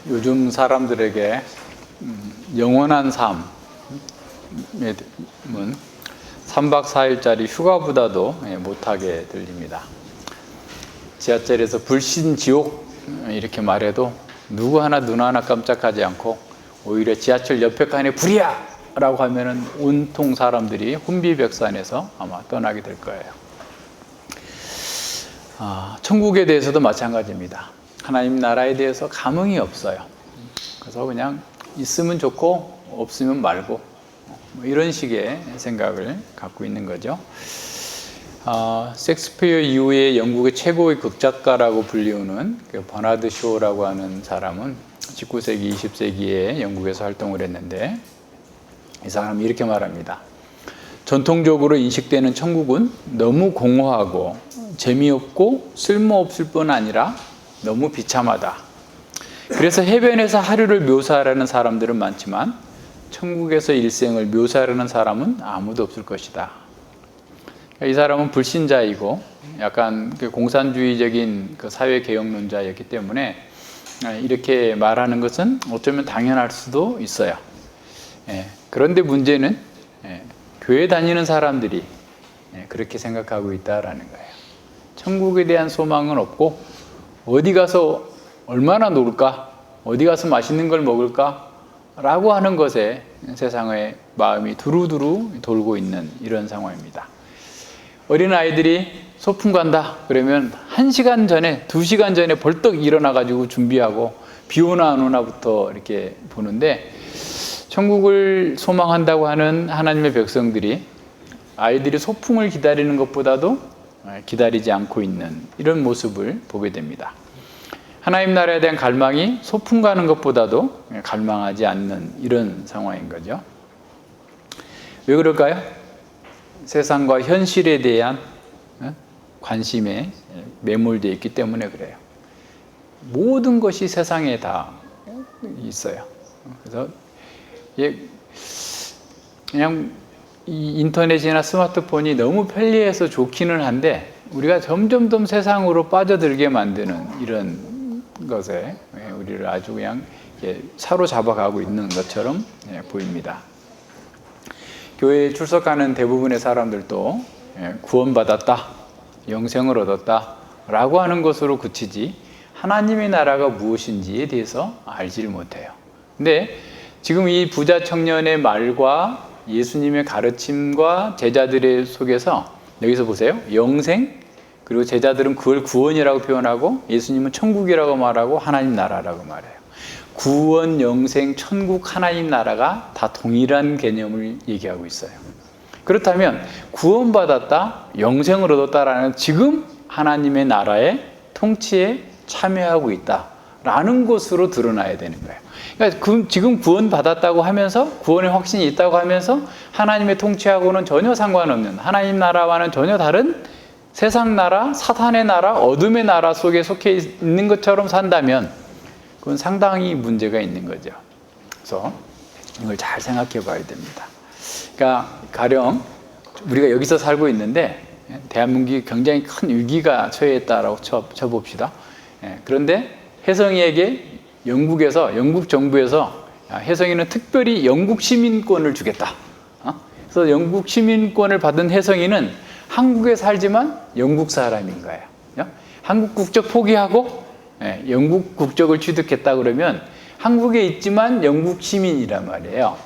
요즘 사람들에게 영원한 삶은 3박 4일짜리 휴가보다도 못하게 들립니다. 지하철에서 불신지옥 이렇게 말해도 누구 하나 눈 하나 깜짝하지 않고 오히려 지하철 옆에 칸에 불이야! 라고 하면은 온통 사람들이 혼비백산해서 아마 떠나게 될 거예요. 천국에 대해서도 마찬가지입니다. 하나님 나라에 대해서 감흥이 없어요. 그래서 그냥 있으면 좋고 없으면 말고 이런 식의 생각을 갖고 있는 거죠. 셰익스피어 이후에 영국의 최고의 극작가라고 불리우는 버나드 쇼라고 하는 사람은 19세기, 20세기에 영국에서 활동을 했는데 이 사람이 이렇게 말합니다. 전통적으로 인식되는 천국은 너무 공허하고 재미없고 쓸모없을 뿐 아니라 너무 비참하다. 그래서 해변에서 하루를 묘사하려는 사람들은 많지만 천국에서 일생을 묘사하려는 사람은 아무도 없을 것이다. 이 사람은 불신자이고 약간 공산주의적인 사회개혁론자였기 때문에 이렇게 말하는 것은 어쩌면 당연할 수도 있어요. 그런데 문제는 교회 다니는 사람들이 그렇게 생각하고 있다라는 거예요. 천국에 대한 소망은 없고 어디 가서 얼마나 놀까? 어디 가서 맛있는 걸 먹을까? 라고 하는 것에 세상의 마음이 두루두루 돌고 있는 이런 상황입니다. 어린아이들이 소풍 간다 그러면 1시간 전에 2시간 전에 벌떡 일어나 가지고 준비하고 비 오나 안 오나부터 이렇게 보는데 천국을 소망한다고 하는 하나님의 백성들이 아이들이 소풍을 기다리는 것보다도 기다리지 않고 있는 이런 모습을 보게 됩니다. 하나님 나라에 대한 갈망이 소풍 가는 것보다도 갈망하지 않는 이런 상황인 거죠. 왜 그럴까요? 세상과 현실에 대한 관심에 매몰되어 있기 때문에 그래요. 모든 것이 세상에 다 있어요. 그래서 그냥 이 인터넷이나 스마트폰이 너무 편리해서 좋기는 한데 우리가 점점 더 세상으로 빠져들게 만드는 이런 것에 우리를 아주 그냥 사로잡아가고 있는 것처럼 보입니다. 교회에 출석하는 대부분의 사람들도 구원받았다, 영생을 얻었다 라고 하는 것으로 그치지 하나님의 나라가 무엇인지에 대해서 알지를 못해요. 근데 지금 이 부자 청년의 말과 예수님의 가르침과 제자들의 속에서 여기서 보세요. 영생, 그리고 제자들은 그걸 구원이라고 표현하고 예수님은 천국이라고 말하고 하나님 나라라고 말해요. 구원, 영생, 천국, 하나님 나라가 다 동일한 개념을 얘기하고 있어요. 그렇다면 구원받았다, 영생을 얻었다라는 지금 하나님의 나라의 통치에 참여하고 있다라는 것으로 드러나야 되는 거예요. 그러니까 지금 구원받았다고 하면서 구원의 확신이 있다고 하면서 하나님의 통치하고는 전혀 상관없는 하나님 나라와는 전혀 다른 세상 나라, 사탄의 나라, 어둠의 나라 속에 속해 있는 것처럼 산다면 그건 상당히 문제가 있는 거죠. 그래서 이걸 잘 생각해 봐야 됩니다. 그러니까 가령 우리가 여기서 살고 있는데 대한민국이 굉장히 큰 위기가 처해 있다라고 쳐봅시다. 그런데 혜성이에게 영국 정부에서 혜성이는 특별히 영국 시민권을 주겠다. 그래서 영국 시민권을 받은 혜성이는 한국에 살지만 영국 사람인 거예요. 한국 국적 포기하고 영국 국적을 취득했다 그러면 한국에 있지만 영국 시민이란 말이에요.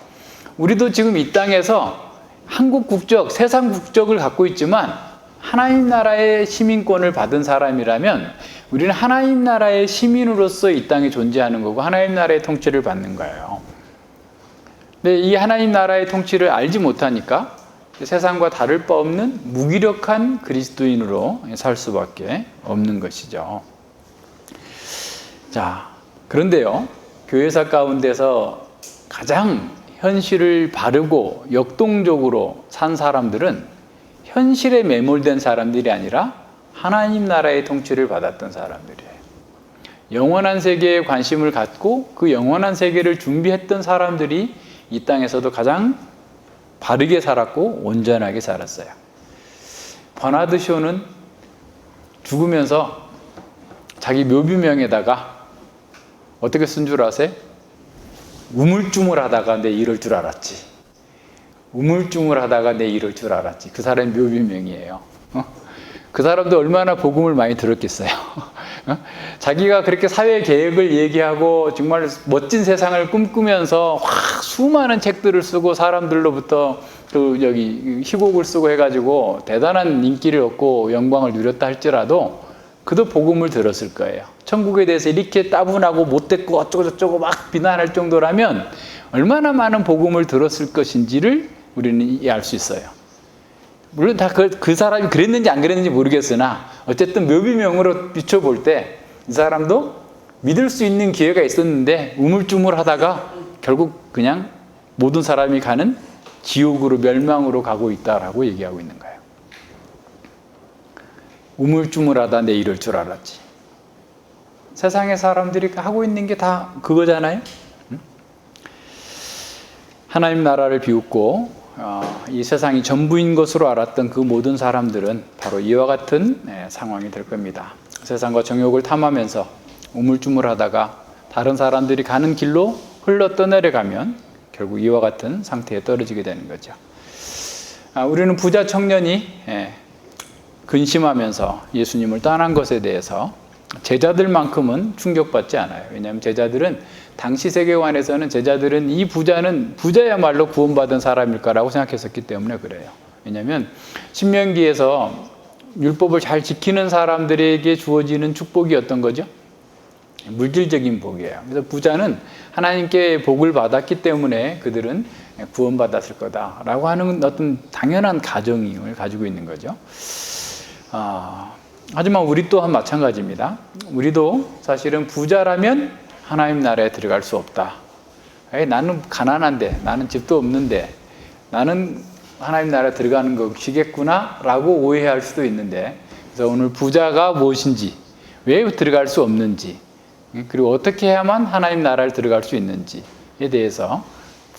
우리도 지금 이 땅에서 한국 국적, 세상 국적을 갖고 있지만 하나님 나라의 시민권을 받은 사람이라면 우리는 하나님 나라의 시민으로서 이 땅에 존재하는 거고 하나님 나라의 통치를 받는 거예요. 근데 이 하나님 나라의 통치를 알지 못하니까 세상과 다를 바 없는 무기력한 그리스도인으로 살 수밖에 없는 것이죠. 자, 그런데요, 교회사 가운데서 가장 현실을 바르고 역동적으로 산 사람들은 현실에 매몰된 사람들이 아니라 하나님 나라의 통치를 받았던 사람들이에요. 영원한 세계에 관심을 갖고 그 영원한 세계를 준비했던 사람들이 이 땅에서도 가장 바르게 살았고 온전하게 살았어요. 버나드 쇼는 죽으면서 자기 묘비명에다가 어떻게 쓴 줄 아세요? 우물쭈물하다가 내 이럴 줄 알았지. 우물쭈물하다가 내 이럴 줄 알았지. 그 사람이 묘비명이에요. 그 사람도 얼마나 복음을 많이 들었겠어요. 자기가 그렇게 사회 계획을 얘기하고 정말 멋진 세상을 꿈꾸면서 수많은 책들을 쓰고 사람들로부터 그 여기 희곡을 쓰고 해가지고 대단한 인기를 얻고 영광을 누렸다 할지라도 그도 복음을 들었을 거예요. 천국에 대해서 이렇게 따분하고 못됐고 어쩌고저쩌고 막 비난할 정도라면 얼마나 많은 복음을 들었을 것인지를 우리는 알 수 있어요. 물론 다 그 사람이 그랬는지 안 그랬는지 모르겠으나 어쨌든 묘비명으로 비춰볼 때 이 사람도 믿을 수 있는 기회가 있었는데 우물쭈물하다가 결국 그냥 모든 사람이 가는 지옥으로 멸망으로 가고 있다라고 얘기하고 있는 거예요. 우물쭈물하다 내 이럴 줄 알았지. 세상의 사람들이 하고 있는 게 다 그거잖아요. 하나님 나라를 비웃고 이 세상이 전부인 것으로 알았던 그 모든 사람들은 바로 이와 같은 상황이 될 겁니다. 세상과 정욕을 탐하면서 우물쭈물하다가 다른 사람들이 가는 길로 흘러 떠내려가면 결국 이와 같은 상태에 떨어지게 되는 거죠. 우리는 부자 청년이 근심하면서 예수님을 떠난 것에 대해서 제자들만큼은 충격받지 않아요. 왜냐하면 제자들은 당시 세계관에서는 제자들은 이 부자는 부자야말로 구원받은 사람일까라고 생각했었기 때문에 그래요. 왜냐하면 신명기에서 율법을 잘 지키는 사람들에게 주어지는 축복이 어떤 거죠? 물질적인 복이에요. 그래서 부자는 하나님께 복을 받았기 때문에 그들은 구원받았을 거다라고 하는 어떤 당연한 가정을 가지고 있는 거죠. 하지만 우리 또한 마찬가지입니다. 우리도 사실은 부자라면 하나님 나라에 들어갈 수 없다. 나는 가난한데, 나는 집도 없는데, 나는 하나님 나라에 들어가는 것이겠구나 라고 오해할 수도 있는데, 그래서 오늘 부자가 무엇인지, 왜 들어갈 수 없는지, 그리고 어떻게 해야만 하나님 나라를 들어갈 수 있는지에 대해서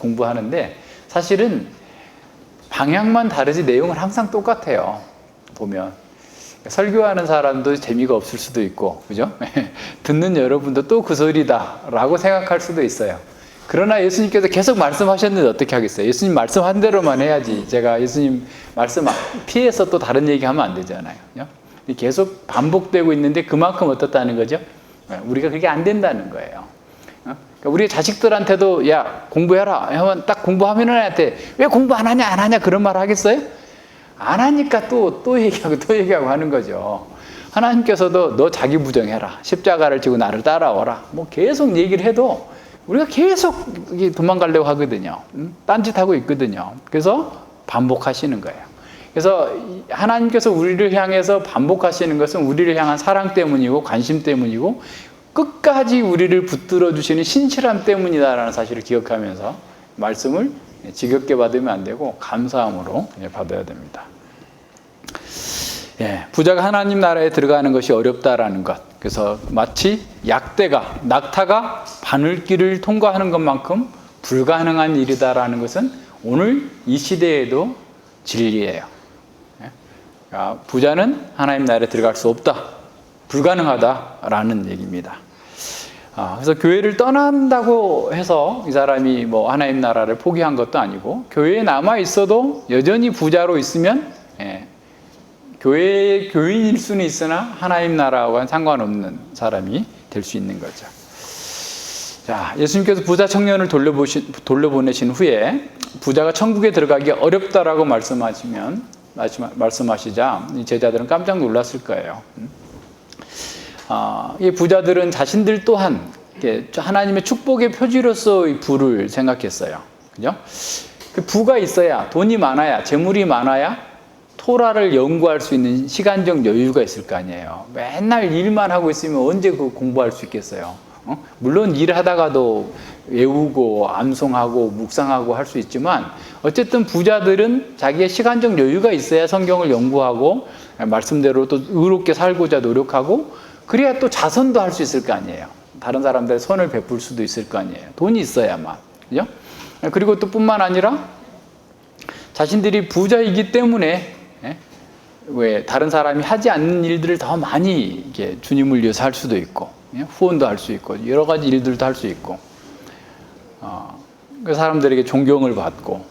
공부하는데, 사실은 방향만 다르지 내용은 항상 똑같아요. 보면 설교하는 사람도 재미가 없을 수도 있고, 그죠? 듣는 여러분도 또 그 소리다라고 생각할 수도 있어요. 그러나 예수님께서 계속 말씀하셨는데 어떻게 하겠어요? 예수님 말씀한 대로만 해야지. 제가 예수님 말씀 피해서 또 다른 얘기하면 안 되잖아요. 그죠? 계속 반복되고 있는데 그만큼 어떻다는 거죠? 우리가 그게 안 된다는 거예요. 그러니까 우리 자식들한테도 야 공부해라 하면 딱 공부하면 애한테 왜 공부 안 하냐 그런 말 하겠어요? 안 하니까 또 얘기하고 하는 거죠. 하나님께서도 너 자기 부정해라. 십자가를 지고 나를 따라오라. 뭐 계속 얘기를 해도 우리가 계속 도망가려고 하거든요. 딴짓하고 있거든요. 그래서 반복하시는 거예요. 그래서 하나님께서 우리를 향해서 반복하시는 것은 우리를 향한 사랑 때문이고 관심 때문이고 끝까지 우리를 붙들어 주시는 신실함 때문이다라는 사실을 기억하면서 말씀을 지겹게 받으면 안 되고 감사함으로 받아야 됩니다. 부자가 하나님 나라에 들어가는 것이 어렵다라는 것. 그래서 마치 낙타가 바늘길을 통과하는 것만큼 불가능한 일이다라는 것은 오늘 이 시대에도 진리예요. 부자는 하나님 나라에 들어갈 수 없다. 불가능하다라는 얘기입니다. 그래서 교회를 떠난다고 해서 이 사람이 뭐 하나님 나라를 포기한 것도 아니고 교회에 남아 있어도 여전히 부자로 있으면 교인일 수는 있으나 하나님 나라와는 상관없는 사람이 될 수 있는 거죠. 자, 예수님께서 부자 청년을 돌려보내신 후에 부자가 천국에 들어가기 어렵다라고 말씀하시자 이 제자들은 깜짝 놀랐을 거예요. 이 부자들은 자신들 또한 하나님의 축복의 표지로서 이 부를 생각했어요. 그죠? 그 부가 있어야, 돈이 많아야, 재물이 많아야 토라를 연구할 수 있는 시간적 여유가 있을 거 아니에요. 맨날 일만 하고 있으면 언제 그 공부할 수 있겠어요? 물론 일하다가도 외우고 암송하고 묵상하고 할 수 있지만 어쨌든 부자들은 자기의 시간적 여유가 있어야 성경을 연구하고 말씀대로 또 의롭게 살고자 노력하고 그래야 또 자선도 할 수 있을 거 아니에요. 다른 사람들의 선을 베풀 수도 있을 거 아니에요. 돈이 있어야만. 그죠? 그리고 또 뿐만 아니라 자신들이 부자이기 때문에 왜 다른 사람이 하지 않는 일들을 더 많이 이렇게 주님을 위해서 할 수도 있고 후원도 할 수 있고 여러 가지 일들도 할 수 있고 그 사람들에게 존경을 받고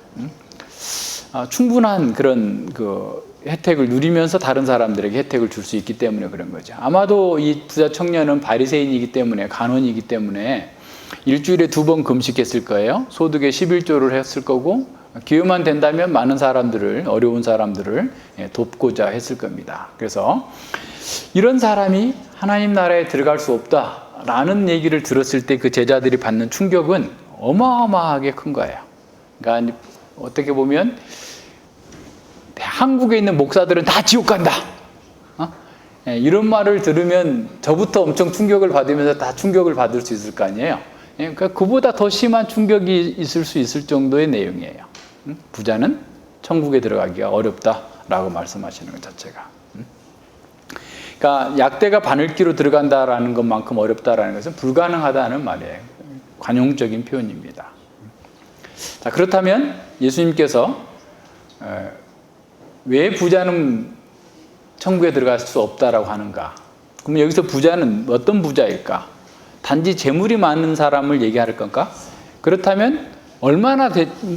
충분한 그런 그 혜택을 누리면서 다른 사람들에게 혜택을 줄 수 있기 때문에 그런 거죠. 아마도 이 부자 청년은 바리새인이기 때문에 간원이기 때문에 일주일에 2번 금식했을 거예요. 소득의 11조를 했을 거고 기회만 된다면 많은 사람들을 어려운 사람들을 돕고자 했을 겁니다. 그래서 이런 사람이 하나님 나라에 들어갈 수 없다라는 얘기를 들었을 때 그 제자들이 받는 충격은 어마어마하게 큰 거예요. 그러니까 어떻게 보면 한국에 있는 목사들은 다 지옥 간다. 이런 말을 들으면 저부터 엄청 충격을 받으면서 다 충격을 받을 수 있을 거 아니에요. 그러니까 그보다 더 심한 충격이 있을 수 있을 정도의 내용이에요. 부자는 천국에 들어가기가 어렵다라고 말씀하시는 것 자체가. 그러니까 약대가 바늘기로 들어간다라는 것만큼 어렵다라는 것은 불가능하다는 말이에요. 관용적인 표현입니다. 자, 그렇다면 예수님께서 왜 부자는 천국에 들어갈 수 없다라고 하는가? 그럼 여기서 부자는 어떤 부자일까? 단지 재물이 많은 사람을 얘기할 건가? 그렇다면 얼마나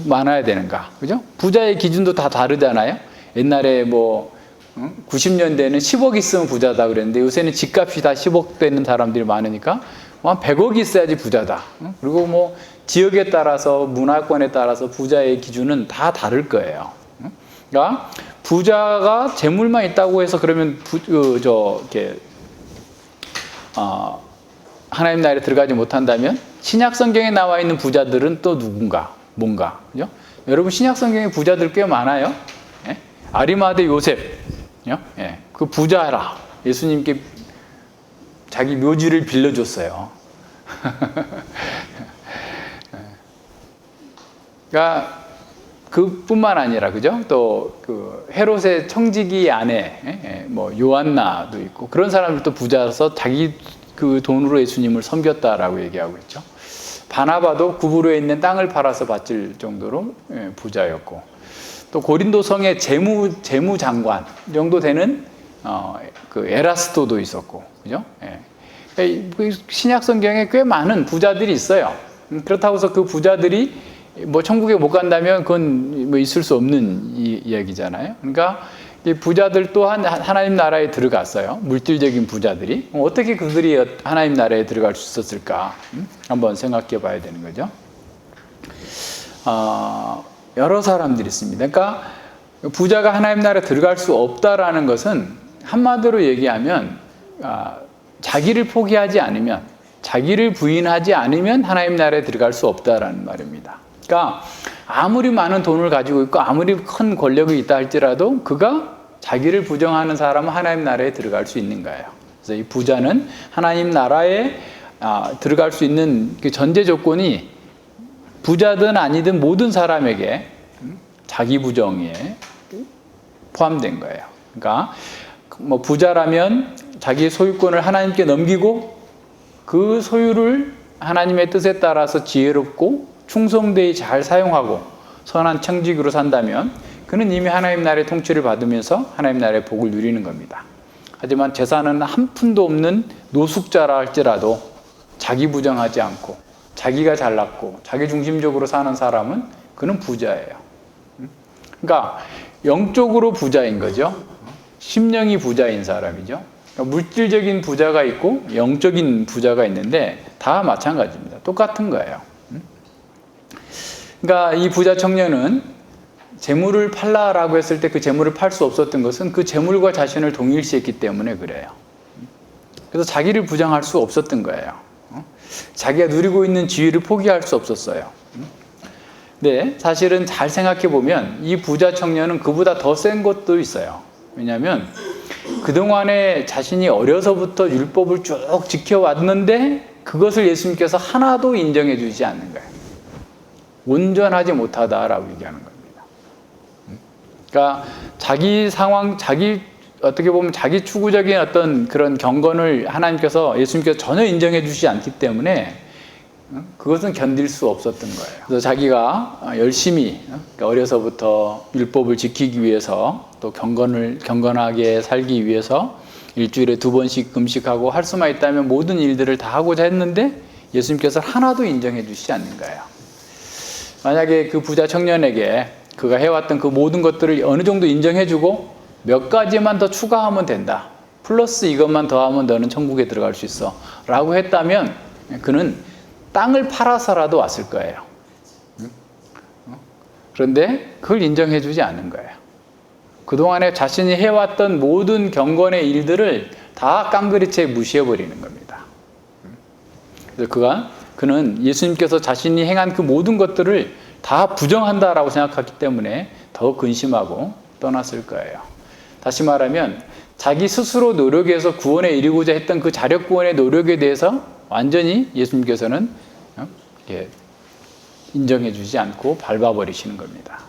많아야 되는가? 그죠? 부자의 기준도 다 다르잖아요. 옛날에 90년대에는 10억 있으면 부자다 그랬는데 요새는 집값이 다 10억 되는 사람들이 많으니까 한 100억이 있어야지 부자다. 그리고 지역에 따라서 문화권에 따라서 부자의 기준은 다 다를 거예요. 그러니까 부자가 재물만 있다고 해서 그러면 하나님 나라에 들어가지 못한다면 신약 성경에 나와 있는 부자들은 또 누군가, 뭔가, 그죠? 여러분 신약 성경에 부자들 꽤 많아요. 예? 아리마대 요셉, 예? 그 부자라 예수님께 자기 묘지를 빌려줬어요. 그러니까 그뿐만 아니라 그죠? 또 그 헤롯의 청지기 아내, 요한나도 있고 그런 사람들도 부자라서 자기 그 돈으로 예수님을 섬겼다라고 얘기하고 있죠. 바나바도 구부로에 있는 땅을 팔아서 바칠 정도로 부자였고, 또 고린도 성의 재무 장관 정도 되는 그 에라스도도 있었고, 그죠? 신약 성경에 꽤 많은 부자들이 있어요. 그렇다고 해서 그 부자들이 천국에 못 간다면 그건 있을 수 없는 이야기잖아요. 그러니까 이 부자들 또한 하나님 나라에 들어갔어요. 물질적인 부자들이. 어떻게 그들이 하나님 나라에 들어갈 수 있었을까? 한번 생각해 봐야 되는 거죠. 여러 사람들이 있습니다. 그러니까 부자가 하나님 나라에 들어갈 수 없다라는 것은 한마디로 얘기하면 자기를 포기하지 않으면, 자기를 부인하지 않으면 하나님 나라에 들어갈 수 없다라는 말입니다. 그러니까 아무리 많은 돈을 가지고 있고 아무리 큰 권력이 있다 할지라도 그가 자기를 부정하는 사람은 하나님 나라에 들어갈 수 있는 거예요. 그래서 이 부자는 하나님 나라에 들어갈 수 있는 그 전제 조건이 부자든 아니든 모든 사람에게 자기 부정에 포함된 거예요. 그러니까 부자라면 자기 소유권을 하나님께 넘기고 그 소유를 하나님의 뜻에 따라서 지혜롭고 충성되이 잘 사용하고 선한 청직으로 산다면 그는 이미 하나님 나라의 통치를 받으면서 하나님 나라의 복을 누리는 겁니다. 하지만 재산은 한 푼도 없는 노숙자라 할지라도 자기 부정하지 않고 자기가 잘났고 자기 중심적으로 사는 사람은 그는 부자예요. 그러니까 영적으로 부자인 거죠. 심령이 부자인 사람이죠. 그러니까 물질적인 부자가 있고 영적인 부자가 있는데 다 마찬가지입니다. 똑같은 거예요. 그러니까 이 부자 청년은 재물을 팔라라고 했을 때 그 재물을 팔 수 없었던 것은 그 재물과 자신을 동일시했기 때문에 그래요. 그래서 자기를 부정할 수 없었던 거예요. 자기가 누리고 있는 지위를 포기할 수 없었어요. 근데 사실은 잘 생각해 보면 이 부자 청년은 그보다 더 센 것도 있어요. 왜냐하면 그동안에 자신이 어려서부터 율법을 쭉 지켜왔는데 그것을 예수님께서 하나도 인정해 주지 않는 거예요. 온전하지 못하다라고 얘기하는 겁니다. 그러니까 자기 상황, 어떻게 보면 자기 추구적인 어떤 그런 경건을 하나님께서, 예수님께서 전혀 인정해 주시지 않기 때문에 그것은 견딜 수 없었던 거예요. 그래서 자기가 열심히 어려서부터 율법을 지키기 위해서 또 경건하게 살기 위해서 일주일에 2번씩 금식하고 할 수만 있다면 모든 일들을 다 하고자 했는데 예수님께서 하나도 인정해 주시지 않는 거예요. 만약에 그 부자 청년에게 그가 해왔던 그 모든 것들을 어느 정도 인정해 주고 몇 가지만 더 추가하면 된다, 플러스 이것만 더하면 너는 천국에 들어갈 수 있어 라고 했다면 그는 땅을 팔아서라도 왔을 거예요. 그런데 그걸 인정해 주지 않은 거예요. 그동안에 자신이 해왔던 모든 경건의 일들을 다 깡그리째 무시해버리는 겁니다. 그래서 그는 예수님께서 자신이 행한 그 모든 것들을 다 부정한다라고 생각했기 때문에 더 근심하고 떠났을 거예요. 다시 말하면 자기 스스로 노력해서 구원에 이르고자 했던 그 자력 구원의 노력에 대해서 완전히 예수님께서는 인정해 주지 않고 밟아버리시는 겁니다.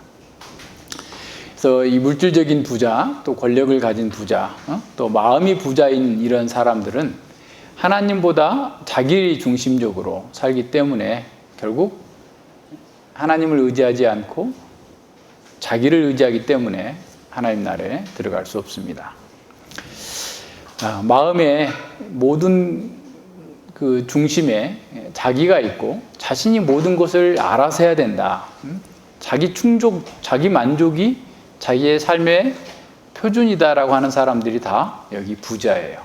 그래서 이 물질적인 부자, 또 권력을 가진 부자, 또 마음이 부자인 이런 사람들은 하나님보다 자기 중심적으로 살기 때문에 결국 하나님을 의지하지 않고 자기를 의지하기 때문에 하나님 나라에 들어갈 수 없습니다. 마음의 모든 그 중심에 자기가 있고 자신이 모든 것을 알아서 해야 된다. 자기 충족, 자기 만족이 자기의 삶의 표준이다라고 하는 사람들이 다 여기 부자예요.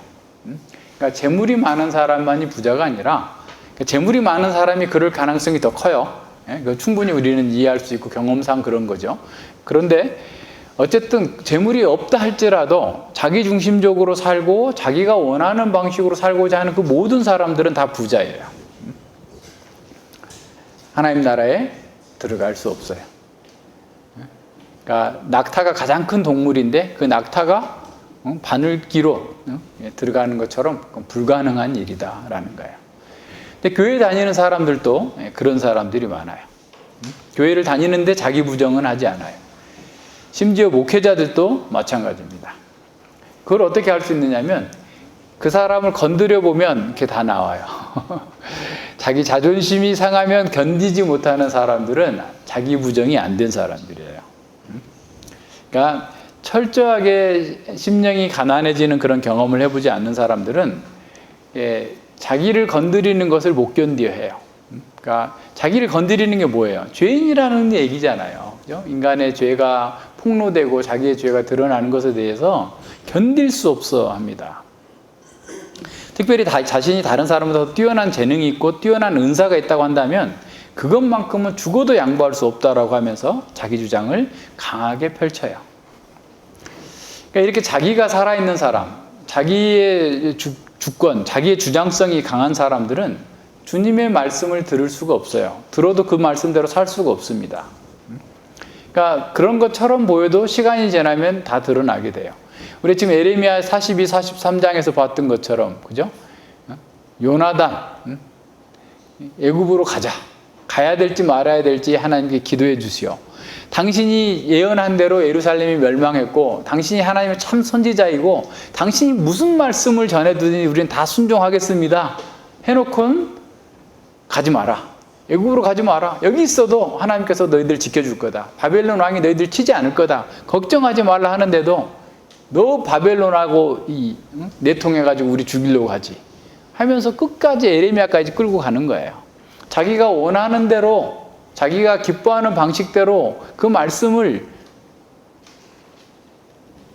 그러니까 재물이 많은 사람만이 부자가 아니라 재물이 많은 사람이 그럴 가능성이 더 커요. 충분히 우리는 이해할 수 있고 경험상 그런 거죠. 그런데 어쨌든 재물이 없다 할지라도 자기 중심적으로 살고 자기가 원하는 방식으로 살고자 하는 그 모든 사람들은 다 부자예요. 하나님 나라에 들어갈 수 없어요. 그러니까 낙타가 가장 큰 동물인데 그 낙타가 바늘기로 들어가는 것처럼 불가능한 일이다라는 거예요. 근데 교회 다니는 사람들도 그런 사람들이 많아요. 교회를 다니는데 자기 부정은 하지 않아요. 심지어 목회자들도 마찬가지입니다. 그걸 어떻게 할 수 있느냐면 그 사람을 건드려 보면 이렇게 다 나와요. 자기 자존심이 상하면 견디지 못하는 사람들은 자기 부정이 안 된 사람들이에요. 그러니까 철저하게 심령이 가난해지는 그런 경험을 해보지 않는 사람들은 자기를 건드리는 것을 못 견뎌 해요. 그러니까 자기를 건드리는 게 뭐예요? 죄인이라는 얘기잖아요. 그죠? 인간의 죄가 폭로되고 자기의 죄가 드러나는 것에 대해서 견딜 수 없어 합니다. 특별히 자신이 다른 사람보다 더 뛰어난 재능이 있고 뛰어난 은사가 있다고 한다면 그것만큼은 죽어도 양보할 수 없다라고 하면서 자기 주장을 강하게 펼쳐요. 그러니까 이렇게 자기가 살아있는 사람, 자기의 주권, 자기의 주장성이 강한 사람들은 주님의 말씀을 들을 수가 없어요. 들어도 그 말씀대로 살 수가 없습니다. 그러니까 그런 것처럼 보여도 시간이 지나면 다 드러나게 돼요. 우리 지금 에레미야 42, 43장에서 봤던 것처럼, 그죠? 요나단, 애굽으로 가자. 가야 될지 말아야 될지 하나님께 기도해 주시오. 당신이 예언한 대로 예루살렘이 멸망했고 당신이 하나님의 참 선지자이고 당신이 무슨 말씀을 전해드리니 우리는 다 순종하겠습니다 해놓고는 가지 마라. 애굽으로 가지 마라. 여기 있어도 하나님께서 너희들 지켜줄 거다. 바벨론 왕이 너희들 치지 않을 거다. 걱정하지 말라 하는데도 너 바벨론하고 내통해가지고 우리 죽이려고 하지 하면서 끝까지 에레미야까지 끌고 가는 거예요. 자기가 원하는 대로 자기가 기뻐하는 방식대로 그 말씀을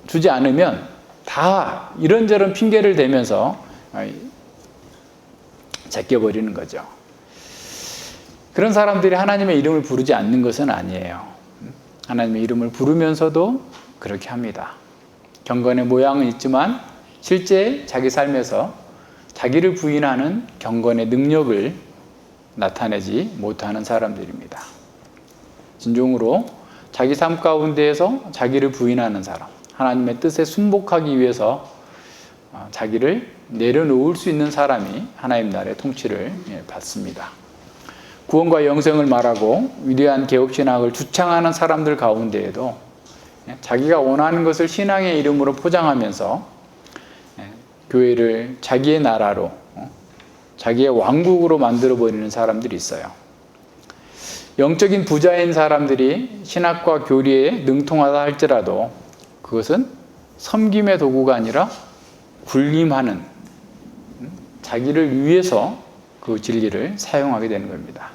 주지 않으면 다 이런저런 핑계를 대면서 제껴버리는 거죠. 그런 사람들이 하나님의 이름을 부르지 않는 것은 아니에요. 하나님의 이름을 부르면서도 그렇게 합니다. 경건의 모양은 있지만 실제 자기 삶에서 자기를 부인하는 경건의 능력을 나타내지 못하는 사람들입니다. 진정으로 자기 삶 가운데에서 자기를 부인하는 사람, 하나님의 뜻에 순복하기 위해서 자기를 내려놓을 수 있는 사람이 하나님 나라의 통치를 받습니다. 구원과 영생을 말하고 위대한 개혁신학을 주창하는 사람들 가운데에도 자기가 원하는 것을 신앙의 이름으로 포장하면서 교회를 자기의 나라로, 자기의 왕국으로 만들어버리는 사람들이 있어요. 영적인 부자인 사람들이 신학과 교리에 능통하다 할지라도 그것은 섬김의 도구가 아니라 군림하는, 자기를 위해서 그 진리를 사용하게 되는 겁니다.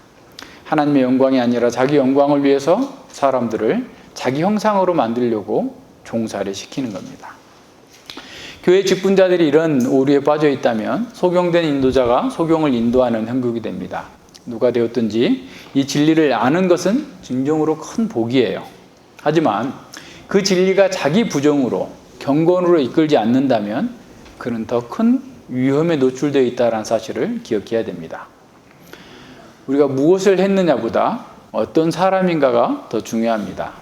하나님의 영광이 아니라 자기 영광을 위해서 사람들을 자기 형상으로 만들려고 종살이 시키는 겁니다. 교회 직분자들이 이런 오류에 빠져 있다면 소경된 인도자가 소경을 인도하는 형국이 됩니다. 누가 되었든지 이 진리를 아는 것은 진정으로 큰 복이에요. 하지만 그 진리가 자기 부정으로 경건으로 이끌지 않는다면 그는 더 큰 위험에 노출되어 있다는 사실을 기억해야 됩니다. 우리가 무엇을 했느냐보다 어떤 사람인가가 더 중요합니다.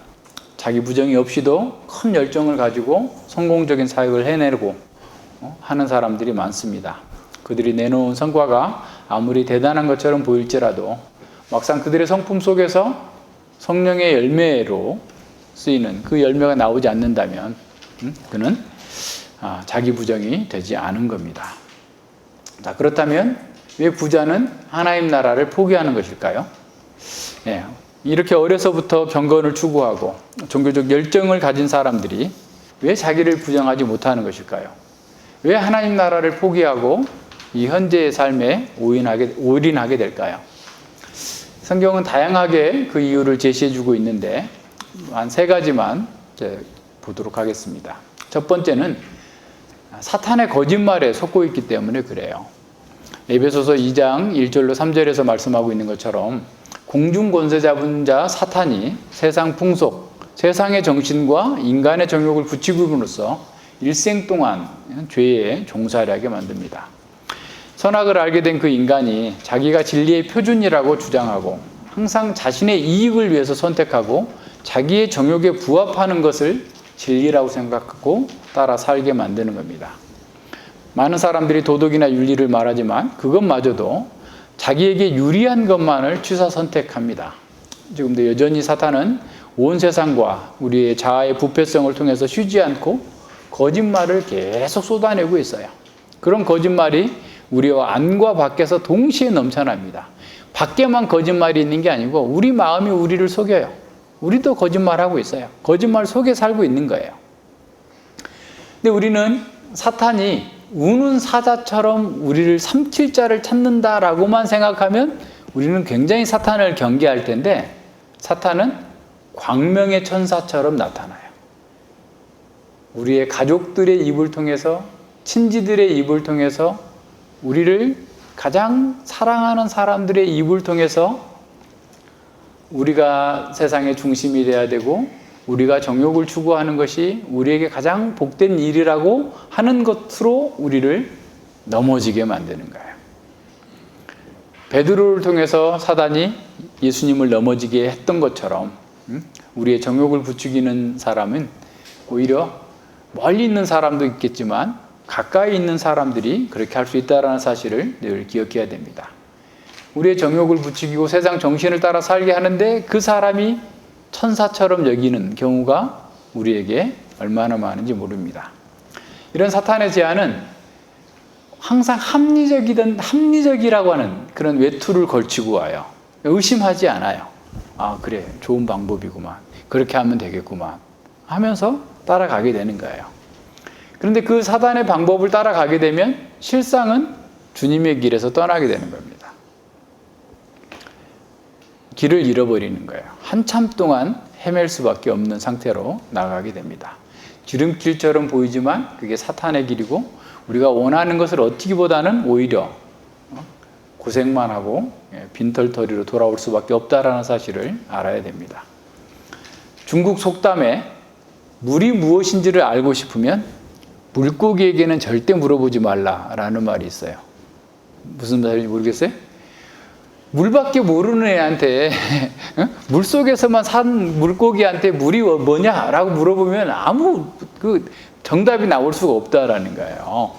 자기 부정이 없이도 큰 열정을 가지고 성공적인 사역을 해내고 하는 사람들이 많습니다. 그들이 내놓은 성과가 아무리 대단한 것처럼 보일지라도 막상 그들의 성품 속에서 성령의 열매로 쓰이는 그 열매가 나오지 않는다면 그는 자기 부정이 되지 않은 겁니다. 자, 그렇다면 왜 부자는 하나님 나라를 포기하는 것일까요? 네, 이렇게 어려서부터 경건을 추구하고 종교적 열정을 가진 사람들이 왜 자기를 부정하지 못하는 것일까요? 왜 하나님 나라를 포기하고 이 현재의 삶에 올인하게 될까요? 성경은 다양하게 그 이유를 제시해주고 있는데 한 3가지만 보도록 하겠습니다. 첫 번째는 사탄의 거짓말에 속고 있기 때문에 그래요. 에베소서 2장 1절로 3절에서 말씀하고 있는 것처럼 공중 권세 잡은 자 사탄이 세상 풍속, 세상의 정신과 인간의 정욕을 부추김으로써 일생 동안 죄에 종살이하게 만듭니다. 선악을 알게 된 그 인간이 자기가 진리의 표준이라고 주장하고 항상 자신의 이익을 위해서 선택하고 자기의 정욕에 부합하는 것을 진리라고 생각하고 따라 살게 만드는 겁니다. 많은 사람들이 도덕이나 윤리를 말하지만 그것마저도 자기에게 유리한 것만을 취사 선택합니다. 지금도 여전히 사탄은 온 세상과 우리의 자아의 부패성을 통해서 쉬지 않고 거짓말을 계속 쏟아내고 있어요. 그런 거짓말이 우리와 안과 밖에서 동시에 넘쳐납니다. 밖에만 거짓말이 있는 게 아니고 우리 마음이 우리를 속여요. 우리도 거짓말하고 있어요. 거짓말 속에 살고 있는 거예요. 근데 우리는 사탄이 우는 사자처럼 우리를 삼킬 자를 찾는다라고만 생각하면 우리는 굉장히 사탄을 경계할 텐데 사탄은 광명의 천사처럼 나타나요. 우리의 가족들의 입을 통해서 친지들의 입을 통해서 우리를 가장 사랑하는 사람들의 입을 통해서 우리가 세상의 중심이 돼야 되고 우리가 정욕을 추구하는 것이 우리에게 가장 복된 일이라고 하는 것으로 우리를 넘어지게 만드는 거예요. 베드로를 통해서 사단이 예수님을 넘어지게 했던 것처럼 우리의 정욕을 부추기는 사람은 오히려 멀리 있는 사람도 있겠지만 가까이 있는 사람들이 그렇게 할 수 있다는 사실을 늘 기억해야 됩니다. 우리의 정욕을 부추기고 세상 정신을 따라 살게 하는데 그 사람이 천사처럼 여기는 경우가 우리에게 얼마나 많은지 모릅니다. 이런 사탄의 제안은 항상 합리적이라고 하는 그런 외투를 걸치고 와요. 의심하지 않아요. 아, 그래, 좋은 방법이구만. 그렇게 하면 되겠구만. 하면서 따라가게 되는 거예요. 그런데 그 사단의 방법을 따라가게 되면 실상은 주님의 길에서 떠나게 되는 겁니다. 길을 잃어버리는 거예요. 한참 동안 헤맬 수밖에 없는 상태로 나가게 됩니다. 지름길처럼 보이지만 그게 사탄의 길이고 우리가 원하는 것을 얻기보다는 오히려 고생만 하고 빈털터리로 돌아올 수밖에 없다는 사실을 알아야 됩니다. 중국 속담에 물이 무엇인지를 알고 싶으면 물고기에게는 절대 물어보지 말라라는 말이 있어요. 무슨 말인지 모르겠어요? 물밖에 모르는 애한테 물속에서만 산 물고기한테 물이 뭐냐라고 물어보면 아무 정답이 나올 수가 없다라는 거예요.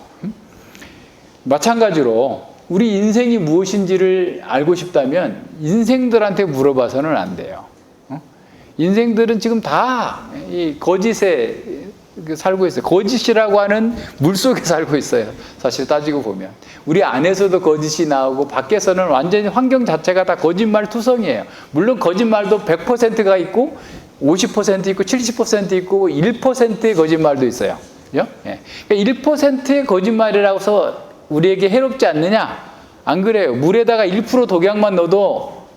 마찬가지로 우리 인생이 무엇인지를 알고 싶다면 인생들한테 물어봐서는 안 돼요. 인생들은 지금 다 이 거짓에 살고 있어요. 거짓이라고 하는 물속에 살고 있어요. 사실 따지고 보면. 우리 안에서도 거짓이 나오고 밖에서는 완전히 환경 자체가 다 거짓말 투성이에요. 물론 거짓말도 100%가 있고 50% 있고 70% 있고 1%의 거짓말도 있어요. 그죠? 예. 그러니까 1%의 거짓말이라고 해서 우리에게 해롭지 않느냐? 안 그래요. 물에다가 1% 독약만 넣어도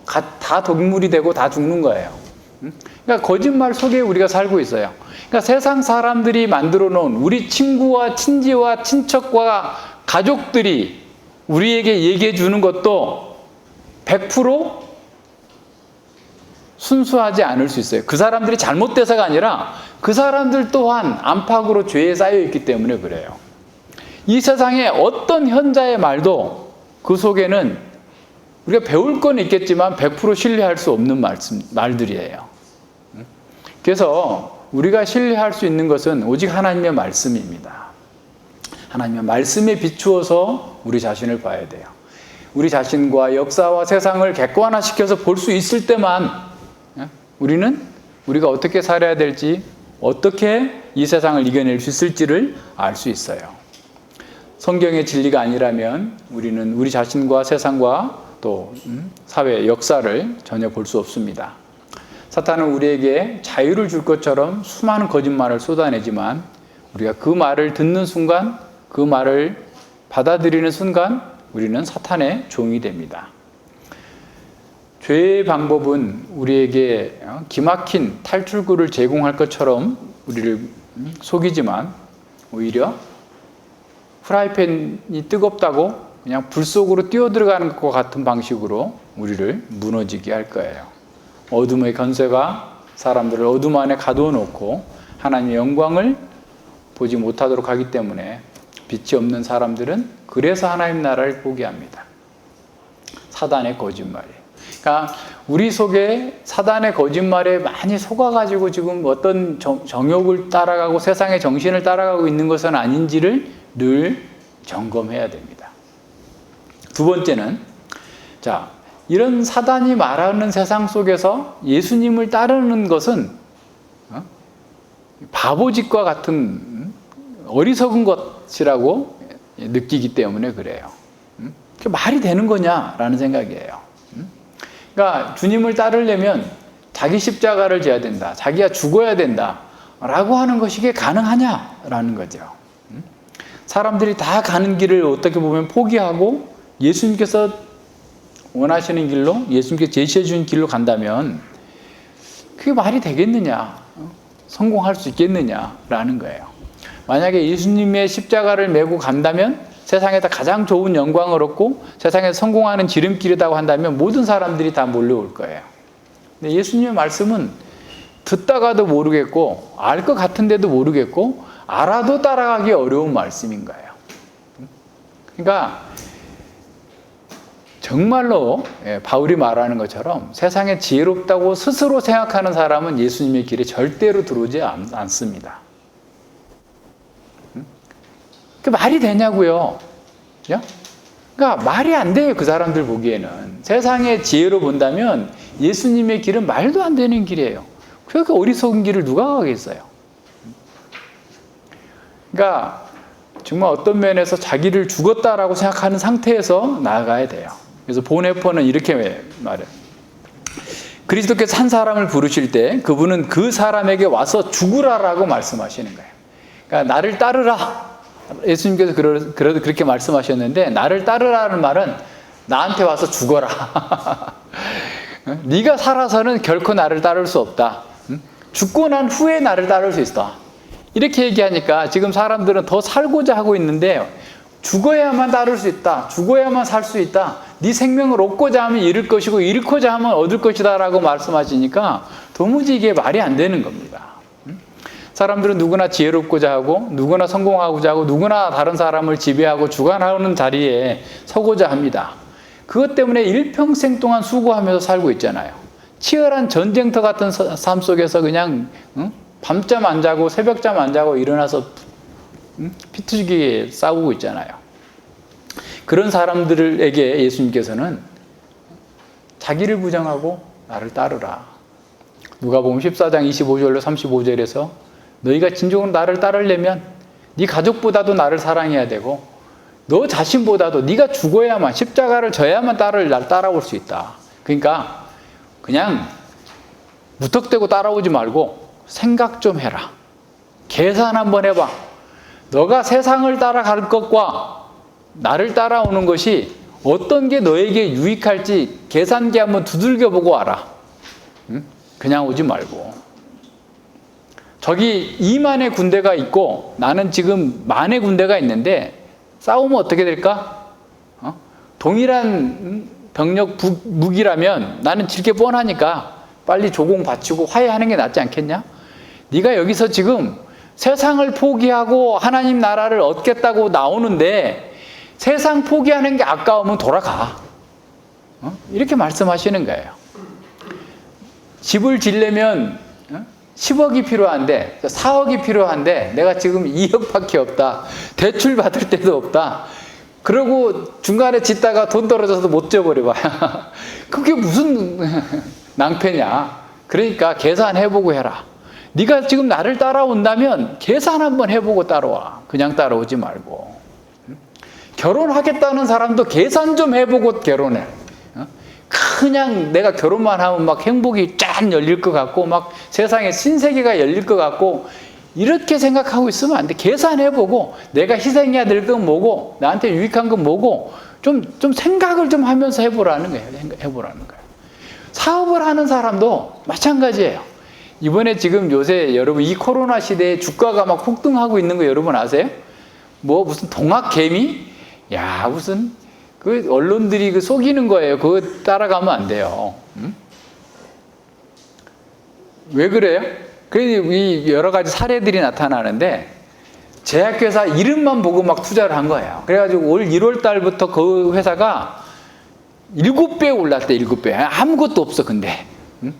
다 독물이 되고 다 죽는 거예요. 그러니까 거짓말 속에 우리가 살고 있어요. 그러니까 세상 사람들이 만들어 놓은 우리 친구와 친지와 친척과 가족들이 우리에게 얘기해 주는 것도 100% 순수하지 않을 수 있어요. 그 사람들이 잘못돼서가 아니라 그 사람들 또한 안팎으로 죄에 쌓여 있기 때문에 그래요. 이 세상에 어떤 현자의 말도 그 속에는 우리가 배울 건 있겠지만 100% 신뢰할 수 없는 말들이에요. 그래서 우리가 신뢰할 수 있는 것은 오직 하나님의 말씀입니다. 하나님의 말씀에 비추어서 우리 자신을 봐야 돼요. 우리 자신과 역사와 세상을 객관화시켜서 볼 수 있을 때만 우리가 어떻게 살아야 될지, 어떻게 이 세상을 이겨낼 수 있을지를 알 수 있어요. 성경의 진리가 아니라면 우리는 우리 자신과 세상과 또 사회, 역사를 전혀 볼 수 없습니다. 사탄은 우리에게 자유를 줄 것처럼 수많은 거짓말을 쏟아내지만 우리가 그 말을 듣는 순간, 그 말을 받아들이는 순간 우리는 사탄의 종이 됩니다. 죄의 방법은 우리에게 기막힌 탈출구를 제공할 것처럼 우리를 속이지만 오히려 프라이팬이 뜨겁다고 그냥 불 속으로 뛰어들어가는 것과 같은 방식으로 우리를 무너지게 할 거예요. 어둠의 권세가 사람들을 어둠 안에 가두어 놓고 하나님의 영광을 보지 못하도록 하기 때문에 빛이 없는 사람들은 그래서 하나님 나라를 포기합니다. 사단의 거짓말이에요. 그러니까 우리 속에 사단의 거짓말에 많이 속아가지고 지금 어떤 정욕을 따라가고 세상의 정신을 따라가고 있는 것은 아닌지를 늘 점검해야 됩니다. 두 번째는 이런 사단이 말하는 세상 속에서 예수님을 따르는 것은 바보짓과 같은 어리석은 것이라고 느끼기 때문에 그래요. 말이 되는 거냐라는 생각이에요. 그러니까 주님을 따르려면 자기 십자가를 져야 된다. 자기가 죽어야 된다. 라고 하는 것이 이게 가능하냐라는 거죠. 사람들이 다 가는 길을 어떻게 보면 포기하고 예수님께서 원하시는 길로, 예수님께서 제시해 준 길로 간다면 그게 말이 되겠느냐, 성공할 수 있겠느냐라는 거예요. 만약에 예수님의 십자가를 메고 간다면 세상에서 가장 좋은 영광을 얻고 세상에서 성공하는 지름길이라고 한다면 모든 사람들이 다 몰려올 거예요. 근데 예수님의 말씀은 듣다가도 모르겠고 알 것 같은데도 모르겠고 알아도 따라가기 어려운 말씀인 거예요. 그러니까 정말로 바울이 말하는 것처럼 세상에 지혜롭다고 스스로 생각하는 사람은 예수님의 길에 절대로 들어오지 않습니다. 그 말이 되냐고요? 그러니까 말이 안 돼요. 그 사람들 보기에는. 세상의 지혜로 본다면 예수님의 길은 말도 안 되는 길이에요. 그렇게 어리석은 길을 누가 가겠어요? 그러니까 정말 어떤 면에서 자기를 죽었다라고 생각하는 상태에서 나아가야 돼요. 그래서 보네포는 이렇게 말해요. 그리스도께서 한 사람을 부르실 때 그분은 그 사람에게 와서 죽으라라고 말씀하시는 거예요. 그러니까 나를 따르라. 예수님께서 그렇게 말씀하셨는데 나를 따르라는 말은 나한테 와서 죽어라. 네가 살아서는 결코 나를 따를 수 없다. 죽고 난 후에 나를 따를 수 있다. 이렇게 얘기하니까 지금 사람들은 더 살고자 하고 있는데 죽어야만 따를 수 있다. 죽어야만 살 수 있다. 네 생명을 얻고자 하면 잃을 것이고 잃고자 하면 얻을 것이다 라고 말씀하시니까 도무지 이게 말이 안 되는 겁니다. 사람들은 누구나 지혜롭고자 하고 누구나 성공하고자 하고 누구나 다른 사람을 지배하고 주관하는 자리에 서고자 합니다. 그것 때문에 일평생 동안 수고하면서 살고 있잖아요. 치열한 전쟁터 같은 삶 속에서 그냥 밤잠 안 자고 새벽잠 안 자고 일어나서 피투지게 싸우고 있잖아요. 그런 사람들에게 예수님께서는 자기를 부정하고 나를 따르라. 누가복음 14장 25절로 35절에서 너희가 진정으로 나를 따르려면 네 가족보다도 나를 사랑해야 되고 너 자신보다도 네가 죽어야만 십자가를 져야만 날 따라올 수 있다. 그러니까 그냥 무턱대고 따라오지 말고 생각 좀 해라. 계산 한번 해봐. 너가 세상을 따라갈 것과 나를 따라오는 것이 어떤 게 너에게 유익할지 계산기 한번 두들겨 보고 와라. 응? 그냥 오지 말고. 저기 2만의 군대가 있고 나는 지금 10,000의 군대가 있는데 싸우면 어떻게 될까? 동일한 병력 무기라면 나는 질 게 뻔하니까 빨리 조공 바치고 화해하는 게 낫지 않겠냐? 네가 여기서 지금 세상을 포기하고 하나님 나라를 얻겠다고 나오는데 세상 포기하는 게 아까우면 돌아가. 이렇게 말씀하시는 거예요. 집을 지려면 10억이 필요한데 4억이 필요한데 내가 지금 2억밖에 없다. 대출 받을 데도 없다. 그러고 중간에 짓다가 돈 떨어져서 못 져버려봐야 그게 무슨 낭패냐. 그러니까 계산해보고 해라. 네가 지금 나를 따라온다면 계산 한번 해보고 따라와. 그냥 따라오지 말고. 결혼하겠다는 사람도 계산 좀 해보고 결혼해. 그냥 내가 결혼만 하면 막 행복이 쫙 열릴 것 같고 막 세상에 신세계가 열릴 것 같고 이렇게 생각하고 있으면 안 돼. 계산해보고 내가 희생해야 될 건 뭐고 나한테 유익한 건 뭐고 좀 생각을 좀 하면서 해보라는 거예요. 해보라는 거예요. 사업을 하는 사람도 마찬가지예요. 이번에 지금 요새 여러분 이 코로나 시대에 주가가 막 폭등하고 있는 거 여러분 아세요? 뭐 무슨 동학개미? 야 무슨 그 언론들이 그 속이는 거예요. 그거 따라가면 안 돼요. 응? 왜 그래요? 그래서 이 여러 가지 사례들이 나타나는데 제약회사 이름만 보고 막 투자를 한 거예요. 그래가지고 올 1월 달부터 그 회사가 7배 올랐대. 7배. 아무것도 없어 근데. 응?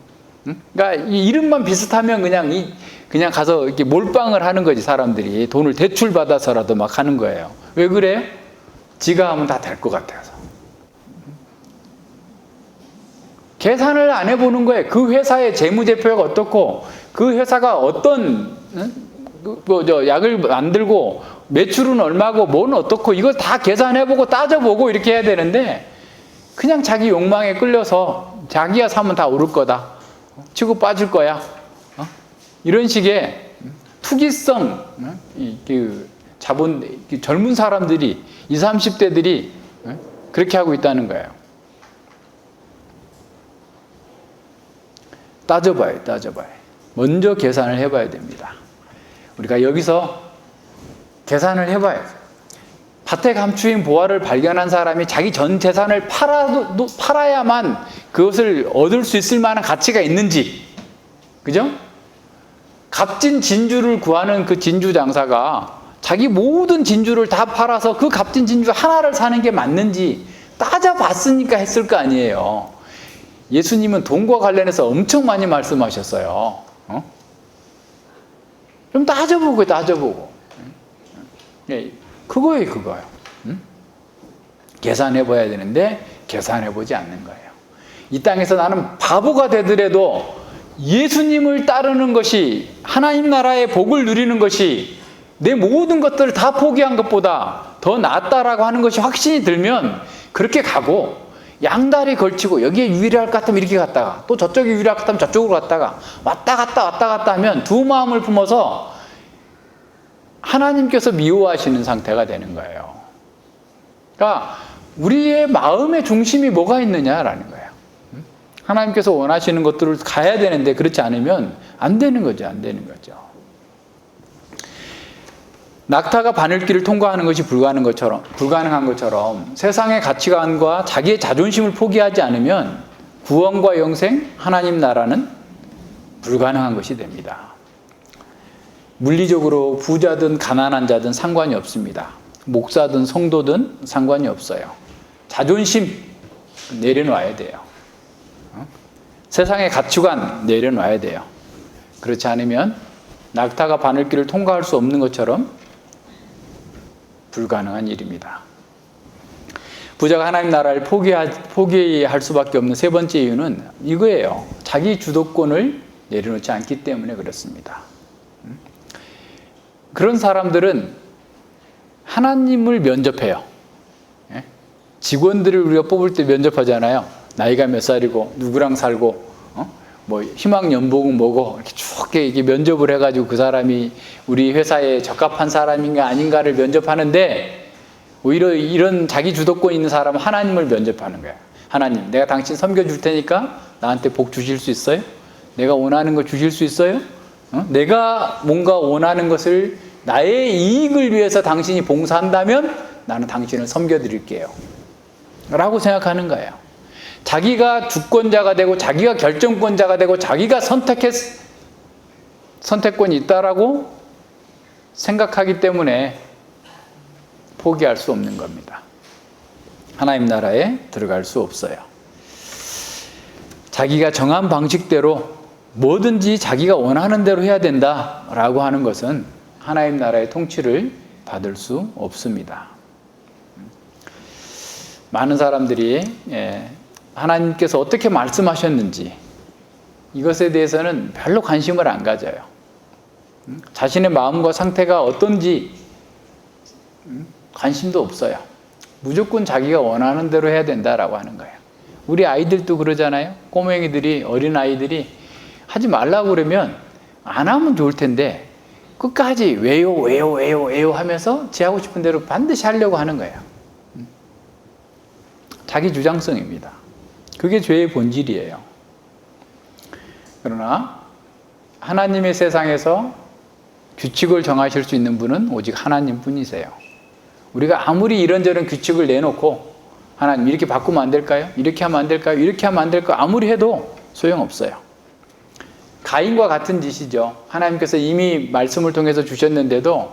응? 그러니까 이 이름만 비슷하면 그냥 가서 이렇게 몰빵을 하는 거지. 사람들이 돈을 대출 받아서라도 막 하는 거예요. 왜 그래요? 지가 하면 다 될 것 같아서. 계산을 안 해보는 거예요. 그 회사의 재무제표가 어떻고 그 회사가 어떤 약을 만들고 매출은 얼마고 뭐는 어떻고 이걸 다 계산해보고 따져보고 이렇게 해야 되는데 그냥 자기 욕망에 끌려서 자기가 사면 다 오를 거다. 치고 빠질 거야. 이런 식의 투기성 젊은 사람들이 20, 30대들이 그렇게 하고 있다는 거예요. 따져봐요. 먼저 계산을 해봐야 됩니다. 우리가 여기서 계산을 해봐요. 밭에 감추인 보화를 발견한 사람이 자기 전 재산을 팔아야만 그것을 얻을 수 있을 만한 가치가 있는지, 그죠? 값진 진주를 구하는 그 진주 장사가 자기 모든 진주를 다 팔아서 그 값진 진주 하나를 사는 게 맞는지 따져봤으니까 했을 거 아니에요. 예수님은 돈과 관련해서 엄청 많이 말씀하셨어요. 좀 따져보고. 그거예요. 계산해봐야 되는데 계산해보지 않는 거예요. 이 땅에서 나는 바보가 되더라도 예수님을 따르는 것이 하나님 나라의 복을 누리는 것이 내 모든 것들을 다 포기한 것보다 더 낫다라고 하는 것이 확신이 들면 그렇게 가고 양다리 걸치고 여기에 유일할 것 같으면 이렇게 갔다가 또 저쪽에 유일할 것 같으면 저쪽으로 갔다가 왔다 갔다 하면 두 마음을 품어서 하나님께서 미워하시는 상태가 되는 거예요. 그러니까 우리의 마음의 중심이 뭐가 있느냐라는 거예요. 하나님께서 원하시는 것들을 가야 되는데 그렇지 않으면 안 되는 거죠. 낙타가 바늘길을 통과하는 것이 불가능한 것처럼 세상의 가치관과 자기의 자존심을 포기하지 않으면 구원과 영생, 하나님 나라는 불가능한 것이 됩니다. 물리적으로 부자든 가난한 자든 상관이 없습니다. 목사든 성도든 상관이 없어요. 자존심 내려놔야 돼요. 세상의 가치관 내려놔야 돼요. 그렇지 않으면 낙타가 바늘길을 통과할 수 없는 것처럼 불가능한 일입니다. 부자가 하나님 나라를 포기할 수밖에 없는 세 번째 이유는 이거예요. 자기 주도권을 내려놓지 않기 때문에 그렇습니다. 그런 사람들은 하나님을 면접해요. 직원들을 우리가 뽑을 때 면접하잖아요. 나이가 몇 살이고 누구랑 살고 뭐 희망 연봉은 뭐고 이렇게 쭉 이렇게 면접을 해가지고 그 사람이 우리 회사에 적합한 사람인가 아닌가를 면접하는데 오히려 이런 자기 주도권 있는 사람은 하나님을 면접하는 거야. 하나님, 내가 당신 섬겨줄 테니까 나한테 복 주실 수 있어요? 내가 원하는 거 주실 수 있어요? 내가 뭔가 원하는 것을 나의 이익을 위해서 당신이 봉사한다면 나는 당신을 섬겨드릴게요. 라고 생각하는 거예요. 자기가 주권자가 되고 자기가 결정권자가 되고 자기가 선택권이 있다라고 생각하기 때문에 포기할 수 없는 겁니다. 하나님 나라에 들어갈 수 없어요. 자기가 정한 방식대로 뭐든지 자기가 원하는 대로 해야 된다라고 하는 것은 하나님 나라의 통치를 받을 수 없습니다. 많은 사람들이 하나님께서 어떻게 말씀하셨는지 이것에 대해서는 별로 관심을 안 가져요. 자신의 마음과 상태가 어떤지 관심도 없어요. 무조건 자기가 원하는 대로 해야 된다라고 하는 거예요. 우리 아이들도 그러잖아요. 꼬맹이들이, 어린아이들이 하지 말라고 그러면 안 하면 좋을 텐데 끝까지 왜요 하면서 지 하고 싶은 대로 반드시 하려고 하는 거예요. 자기 주장성입니다. 그게 죄의 본질이에요. 그러나 하나님의 세상에서 규칙을 정하실 수 있는 분은 오직 하나님 뿐이세요. 우리가 아무리 이런저런 규칙을 내놓고 하나님 이렇게 바꾸면 안 될까요? 이렇게 하면 안 될까요? 이렇게 하면 안 될까요? 아무리 해도 소용없어요. 가인과 같은 짓이죠. 하나님께서 이미 말씀을 통해서 주셨는데도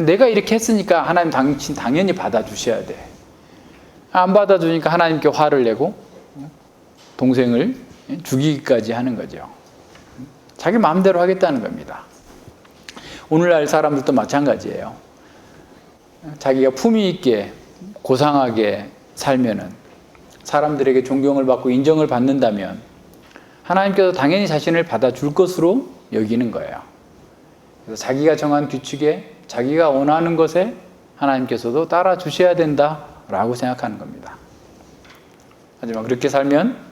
내가 이렇게 했으니까 하나님 당신 당연히 받아주셔야 돼. 안 받아주니까 하나님께 화를 내고 동생을 죽이기까지 하는 거죠. 자기 마음대로 하겠다는 겁니다. 오늘날 사람들도 마찬가지예요. 자기가 품위 있게 고상하게 살면은 사람들에게 존경을 받고 인정을 받는다면 하나님께서 당연히 자신을 받아줄 것으로 여기는 거예요. 그래서 자기가 정한 규칙에 자기가 원하는 것에 하나님께서도 따라 주셔야 된다라고 생각하는 겁니다. 하지만 그렇게 살면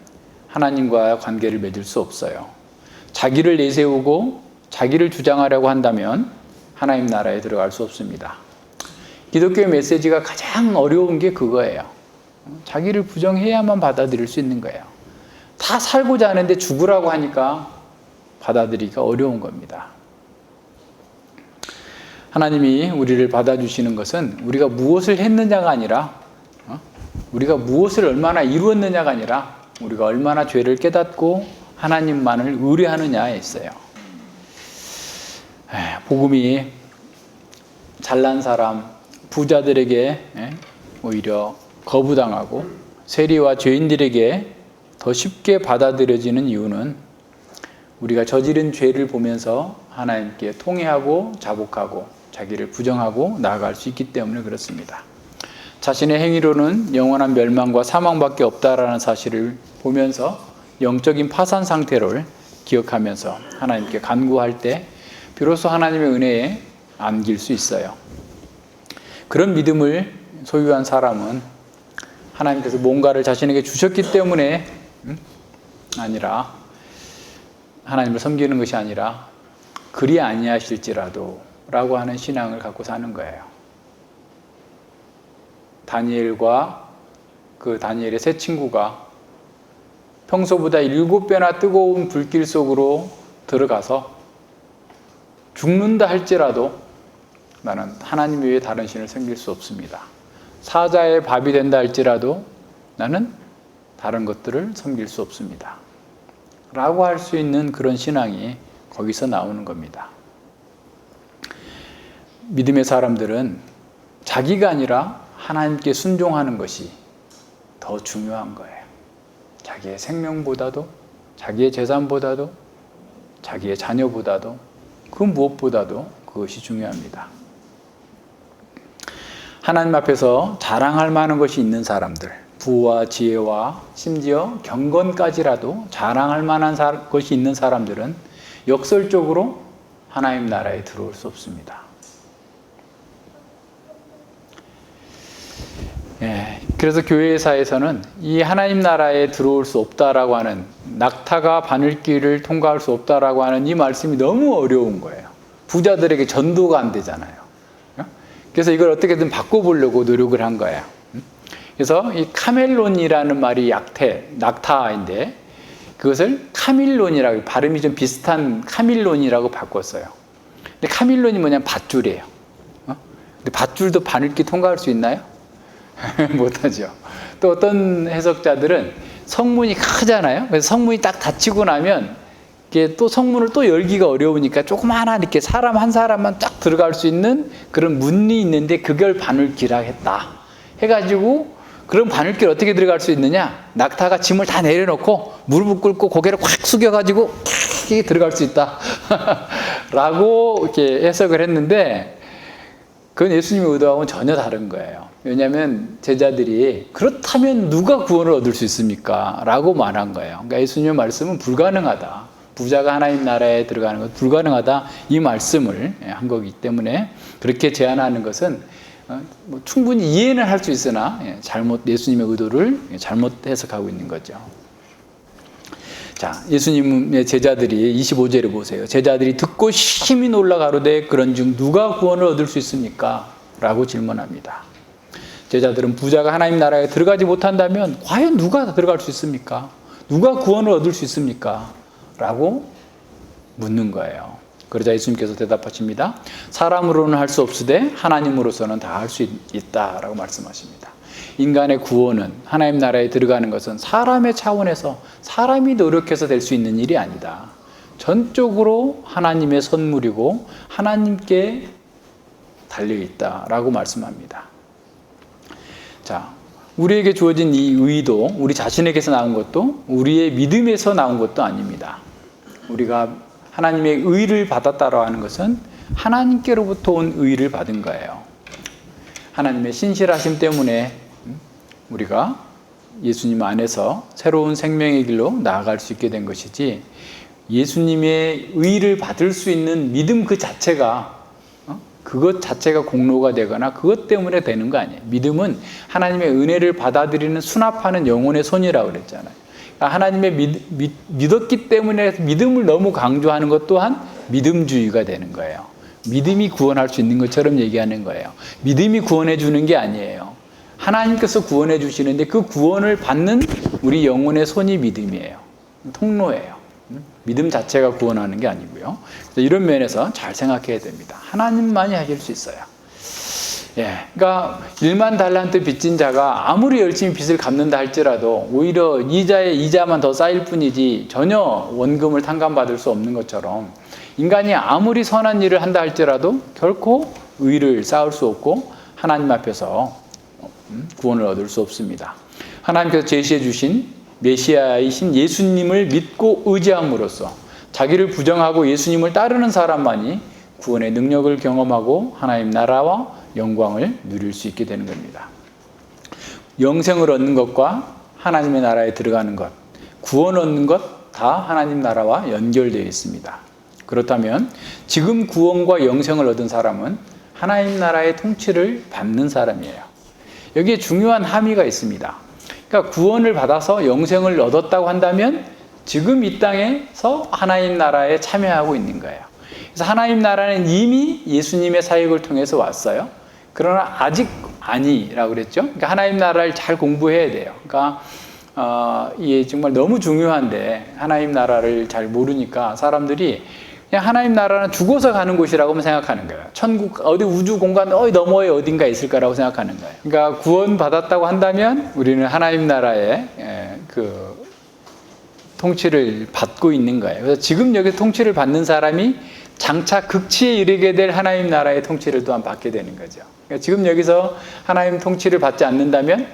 하나님과의 관계를 맺을 수 없어요. 자기를 내세우고 자기를 주장하려고 한다면 하나님 나라에 들어갈 수 없습니다. 기독교의 메시지가 가장 어려운 게 그거예요. 자기를 부정해야만 받아들일 수 있는 거예요. 다 살고자 하는데 죽으라고 하니까 받아들이기가 어려운 겁니다. 하나님이 우리를 받아주시는 것은 우리가 무엇을 했느냐가 아니라 우리가 무엇을 얼마나 이루었느냐가 아니라 우리가 얼마나 죄를 깨닫고 하나님만을 의뢰하느냐에 있어요. 복음이 잘난 사람, 부자들에게 오히려 거부당하고 세리와 죄인들에게 더 쉽게 받아들여지는 이유는 우리가 저지른 죄를 보면서 하나님께 통회하고 자복하고 자기를 부정하고 나아갈 수 있기 때문에 그렇습니다. 자신의 행위로는 영원한 멸망과 사망밖에 없다라는 사실을 보면서 영적인 파산 상태를 기억하면서 하나님께 간구할 때 비로소 하나님의 은혜에 안길 수 있어요. 그런 믿음을 소유한 사람은 하나님께서 뭔가를 자신에게 주셨기 때문에 아니라 하나님을 섬기는 것이 아니라 그리 아니하실지라도 라고 하는 신앙을 갖고 사는 거예요. 다니엘과 그 다니엘의 세 친구가 평소보다 7배나 뜨거운 불길 속으로 들어가서 죽는다 할지라도 나는 하나님 외에 다른 신을 섬길 수 없습니다. 사자의 밥이 된다 할지라도 나는 다른 것들을 섬길 수 없습니다. 라고 할 수 있는 그런 신앙이 거기서 나오는 겁니다. 믿음의 사람들은 자기가 아니라 하나님께 순종하는 것이 더 중요한 거예요. 자기의 생명보다도, 자기의 재산보다도, 자기의 자녀보다도, 그 무엇보다도 그것이 중요합니다. 하나님 앞에서 자랑할 만한 것이 있는 사람들, 부와 지혜와 심지어 경건까지라도 자랑할 만한 것이 있는 사람들은 역설적으로 하나님 나라에 들어올 수 없습니다. 그래서 교회사에서는 이 하나님 나라에 들어올 수 없다라고 하는, 낙타가 바늘길을 통과할 수 없다라고 하는 이 말씀이 너무 어려운 거예요. 부자들에게 전도가 안 되잖아요. 그래서 이걸 어떻게든 바꿔보려고 노력을 한 거예요. 그래서 이 카멜론이라는 말이 낙타인데 그것을 카밀론이라고, 발음이 좀 비슷한 카밀론이라고 바꿨어요. 근데 카밀론이 뭐냐면 밧줄이에요. 근데 밧줄도 바늘길 통과할 수 있나요? 못하죠. 또 어떤 해석자들은 성문이 크잖아요. 그래서 성문이 딱 닫히고 나면 이게 또 성문을 또 열기가 어려우니까 조그마한 이렇게 사람 한 사람만 쫙 들어갈 수 있는 그런 문이 있는데 그걸 바늘길이라고 했다. 해가지고 그럼 바늘길 어떻게 들어갈 수 있느냐? 낙타가 짐을 다 내려놓고 무릎을 꿇고 고개를 확 숙여가지고 탁 들어갈 수 있다. 라고 이렇게 해석을 했는데 그건 예수님의 의도하고는 전혀 다른 거예요. 왜냐하면 제자들이 그렇다면 누가 구원을 얻을 수 있습니까? 라고 말한 거예요. 그러니까 예수님의 말씀은 불가능하다. 부자가 하나님 나라에 들어가는 것 불가능하다. 이 말씀을 한 거기 때문에 그렇게 제안하는 것은 뭐 충분히 이해는 할 수 있으나 예수님의 의도를 잘못 해석하고 있는 거죠. 자, 예수님의 제자들이 25절에 보세요. 제자들이 듣고 심히 놀라 가로되 그런즉 누가 구원을 얻을 수 있습니까? 라고 질문합니다. 제자들은 부자가 하나님 나라에 들어가지 못한다면 과연 누가 들어갈 수 있습니까? 누가 구원을 얻을 수 있습니까? 라고 묻는 거예요. 그러자 예수님께서 대답하십니다. 사람으로는 할 수 없으되 하나님으로서는 다 할 수 있다라고 말씀하십니다. 인간의 구원은, 하나님 나라에 들어가는 것은 사람의 차원에서 사람이 노력해서 될 수 있는 일이 아니다. 전적으로 하나님의 선물이고 하나님께 달려있다라고 말씀합니다. 자, 우리에게 주어진 이 의도, 우리 자신에게서 나온 것도 우리의 믿음에서 나온 것도 아닙니다. 우리가 하나님의 의를 받았다라고 하는 것은 하나님께로부터 온 의를 받은 거예요. 하나님의 신실하심 때문에 우리가 예수님 안에서 새로운 생명의 길로 나아갈 수 있게 된 것이지, 예수님의 의를 받을 수 있는 믿음 그 자체가 그것 자체가 공로가 되거나 그것 때문에 되는 거 아니에요. 믿음은 하나님의 은혜를 받아들이는 수납하는 영혼의 손이라고 그랬잖아요. 그러니까 하나님의 믿었기 때문에 믿음을 너무 강조하는 것 또한 믿음주의가 되는 거예요. 믿음이 구원할 수 있는 것처럼 얘기하는 거예요. 믿음이 구원해 주는 게 아니에요. 하나님께서 구원해 주시는데 그 구원을 받는 우리 영혼의 손이 믿음이에요. 통로예요. 믿음 자체가 구원하는 게 아니고요. 이런 면에서 잘 생각해야 됩니다. 하나님만이 하실 수 있어요. 그러니까 1만 달란트 빚진 자가 아무리 열심히 빚을 갚는다 할지라도 오히려 이자에 이자만 더 쌓일 뿐이지 전혀 원금을 탕감받을 수 없는 것처럼, 인간이 아무리 선한 일을 한다 할지라도 결코 의를 쌓을 수 없고 하나님 앞에서 구원을 얻을 수 없습니다. 하나님께서 제시해 주신 메시아이신 예수님을 믿고 의지함으로써 자기를 부정하고 예수님을 따르는 사람만이 구원의 능력을 경험하고 하나님 나라와 영광을 누릴 수 있게 되는 겁니다. 영생을 얻는 것과 하나님의 나라에 들어가는 것, 구원 얻는 것 다 하나님 나라와 연결되어 있습니다. 그렇다면 지금 구원과 영생을 얻은 사람은 하나님 나라의 통치를 받는 사람이에요. 여기에 중요한 함의가 있습니다. 그러니까 구원을 받아서 영생을 얻었다고 한다면 지금 이 땅에서 하나님 나라에 참여하고 있는 거예요. 그래서 하나님 나라는 이미 예수님의 사역을 통해서 왔어요. 그러나 아직 아니라고 그랬죠. 그러니까 하나님 나라를 잘 공부해야 돼요. 그러니까 이게 정말 너무 중요한데 하나님 나라를 잘 모르니까 사람들이 그냥 하나님 나라는 죽어서 가는 곳이라고만 생각하는 거예요. 천국, 어디 우주 공간 너머에 어딘가 있을 거라고 생각하는 거예요. 그러니까 구원 받았다고 한다면 우리는 하나님 나라의 그 통치를 받고 있는 거예요. 그래서 지금 여기 통치를 받는 사람이 장차 극치에 이르게 될 하나님 나라의 통치를 또한 받게 되는 거죠. 그러니까 지금 여기서 하나님 통치를 받지 않는다면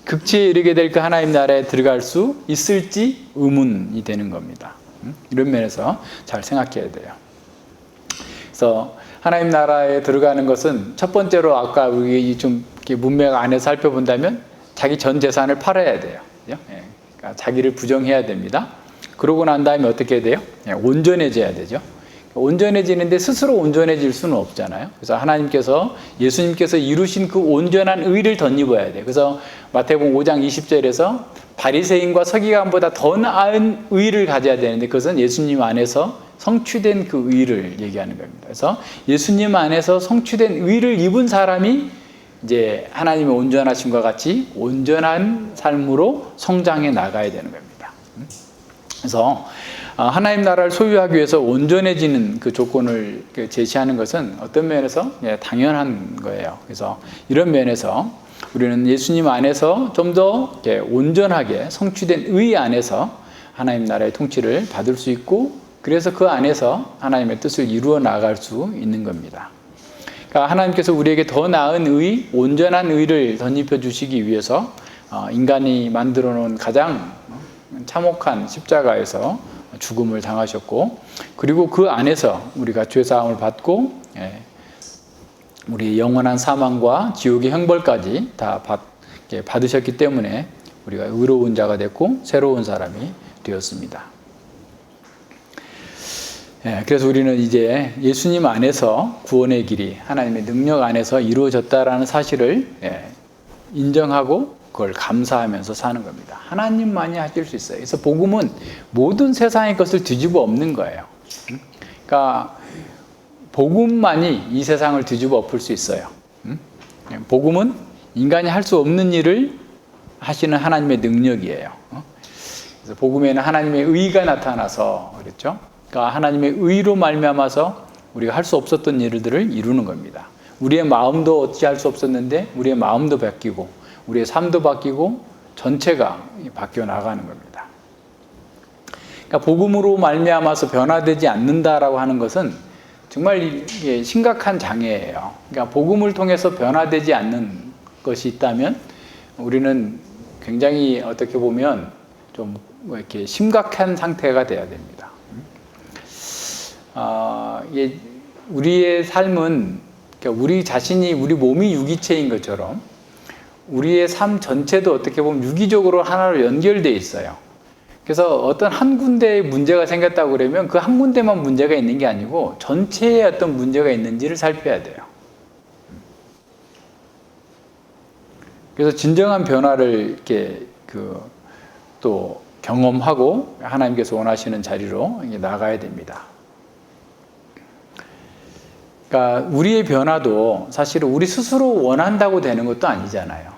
극치에 이르게 될 그 하나님 나라에 들어갈 수 있을지 의문이 되는 겁니다. 이런 면에서 잘 생각해야 돼요. 그래서 하나님 나라에 들어가는 것은 첫 번째로 아까 우리 좀 문맥 안에서 살펴본다면 자기 전 재산을 팔아야 돼요. 그러니까 자기를 부정해야 됩니다. 그러고 난 다음에 어떻게 해야 돼요? 온전해져야 되죠. 온전해지는데 스스로 온전해질 수는 없잖아요. 그래서 하나님께서, 예수님께서 이루신 그 온전한 의를 덧입어야 돼요. 그래서 마태복음 5장 20절에서 바리새인과 서기관보다 더 나은 의를 가져야 되는데, 그것은 예수님 안에서 성취된 그 의를 얘기하는 겁니다. 그래서 예수님 안에서 성취된 의를 입은 사람이 이제 하나님의 온전하심과 같이 온전한 삶으로 성장해 나가야 되는 겁니다. 그래서 하나님 나라를 소유하기 위해서 온전해지는 그 조건을 제시하는 것은 어떤 면에서 당연한 거예요. 그래서 이런 면에서 우리는 예수님 안에서 좀 더 온전하게 성취된 의 안에서 하나님 나라의 통치를 받을 수 있고, 그래서 그 안에서 하나님의 뜻을 이루어 나갈 수 있는 겁니다. 그러니까 하나님께서 우리에게 더 나은 의, 온전한 의를 덧입혀 주시기 위해서 인간이 만들어 놓은 가장 참혹한 십자가에서 죽음을 당하셨고, 그리고 그 안에서 우리가 죄사함을 받고 우리의 영원한 사망과 지옥의 형벌까지 다 받으셨기 때문에 우리가 의로운 자가 됐고 새로운 사람이 되었습니다. 그래서 우리는 이제 예수님 안에서 구원의 길이 하나님의 능력 안에서 이루어졌다라는 사실을 인정하고 그걸 감사하면서 사는 겁니다. 하나님만이 하실 수 있어요. 그래서 복음은 모든 세상의 것을 뒤집어 엎는 거예요. 그러니까 복음만이 이 세상을 뒤집어 엎을 수 있어요. 복음은 인간이 할 수 없는 일을 하시는 하나님의 능력이에요. 그래서 복음에는 하나님의 의가 나타나서 그랬죠. 그러니까 하나님의 의로 말미암아서 우리가 할 수 없었던 일들을 이루는 겁니다. 우리의 마음도 어찌할 수 없었는데 우리의 마음도 바뀌고 우리의 삶도 바뀌고 전체가 바뀌어 나가는 겁니다. 그러니까 복음으로 말미암아서 변화되지 않는다라고 하는 것은 정말 심각한 장애예요. 그러니까 복음을 통해서 변화되지 않는 것이 있다면 우리는 굉장히 어떻게 보면 좀 이렇게 심각한 상태가 돼야 됩니다. 우리의 삶은 그러니까 우리 자신이 우리 몸이 유기체인 것처럼 우리의 삶 전체도 어떻게 보면 유기적으로 하나로 연결되어 있어요. 그래서 어떤 한 군데에 문제가 생겼다고 그러면 그 한 군데만 문제가 있는 게 아니고 전체에 어떤 문제가 있는지를 살펴야 돼요. 그래서 진정한 변화를 이렇게 또 경험하고 하나님께서 원하시는 자리로 나가야 됩니다. 그러니까 우리의 변화도 사실은 우리 스스로 원한다고 되는 것도 아니잖아요.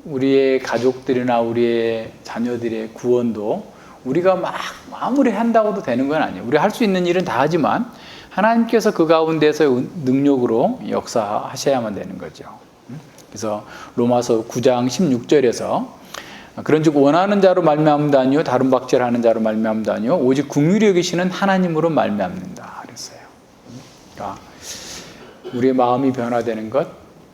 우리의 가족들이나 우리의 자녀들의 구원도 우리가 막 아무리 한다고도 되는 건 아니에요. 우리 할 수 있는 일은 다 하지만 하나님께서 그 가운데서 능력으로 역사하셔야만 되는 거죠. 그래서 로마서 9장 16절에서 그런즉 원하는 자로 말미암음도 아니요 다른 박질하는 자로 말미암음도 아니요 오직 긍휼히 여기시는 하나님으로 말미암는다 그랬어요. 그러니까 우리의 마음이 변화되는 것,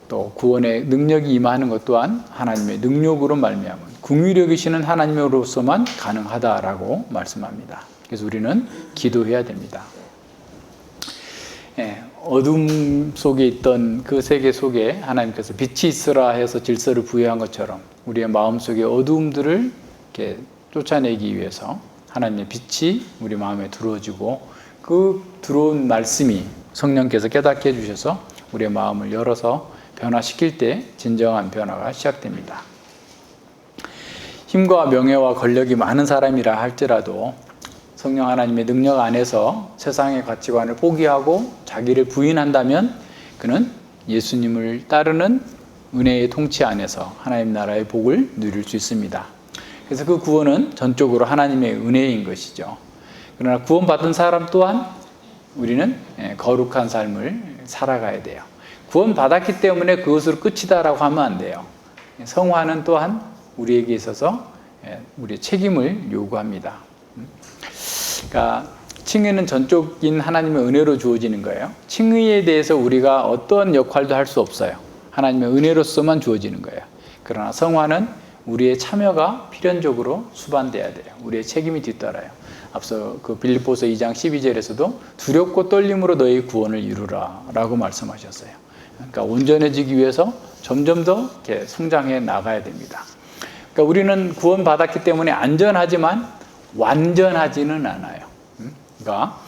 또 구원의 능력이 임하는 것 또한 하나님의 능력으로 말미암은 긍휼히 여기시는 하나님으로서만 가능하다라고 말씀합니다. 그래서 우리는 기도해야 됩니다. 어둠 속에 있던 그 세계 속에 하나님께서 빛이 있으라 해서 질서를 부여한 것처럼 우리의 마음속의 어두움들을 이렇게 쫓아내기 위해서 하나님의 빛이 우리 마음에 들어오고 그 들어온 말씀이 성령께서 깨닫게 해주셔서 우리의 마음을 열어서 변화시킬 때 진정한 변화가 시작됩니다. 힘과 명예와 권력이 많은 사람이라 할지라도 성령 하나님의 능력 안에서 세상의 가치관을 포기하고 자기를 부인한다면 그는 예수님을 따르는 은혜의 통치 안에서 하나님 나라의 복을 누릴 수 있습니다. 그래서 그 구원은 전적으로 하나님의 은혜인 것이죠. 그러나 구원받은 사람 또한 우리는 거룩한 삶을 살아가야 돼요. 구원받았기 때문에 그것으로 끝이다라고 하면 안 돼요. 성화는 또한 우리에게 있어서 우리의 책임을 요구합니다. 그러니까 칭의는 전적인 하나님의 은혜로 주어지는 거예요. 칭의에 대해서 우리가 어떤 역할도 할 수 없어요. 하나님의 은혜로서만 주어지는 거예요. 그러나 성화는 우리의 참여가 필연적으로 수반돼야 돼요. 우리의 책임이 뒤따라요. 앞서 그 빌립보서 2장 12절에서도 두렵고 떨림으로 너희 구원을 이루라 라고 말씀하셨어요. 그러니까 온전해지기 위해서 점점 더 이렇게 성장해 나가야 됩니다. 그러니까 우리는 구원받았기 때문에 안전하지만 완전하지는 않아요. 그러니까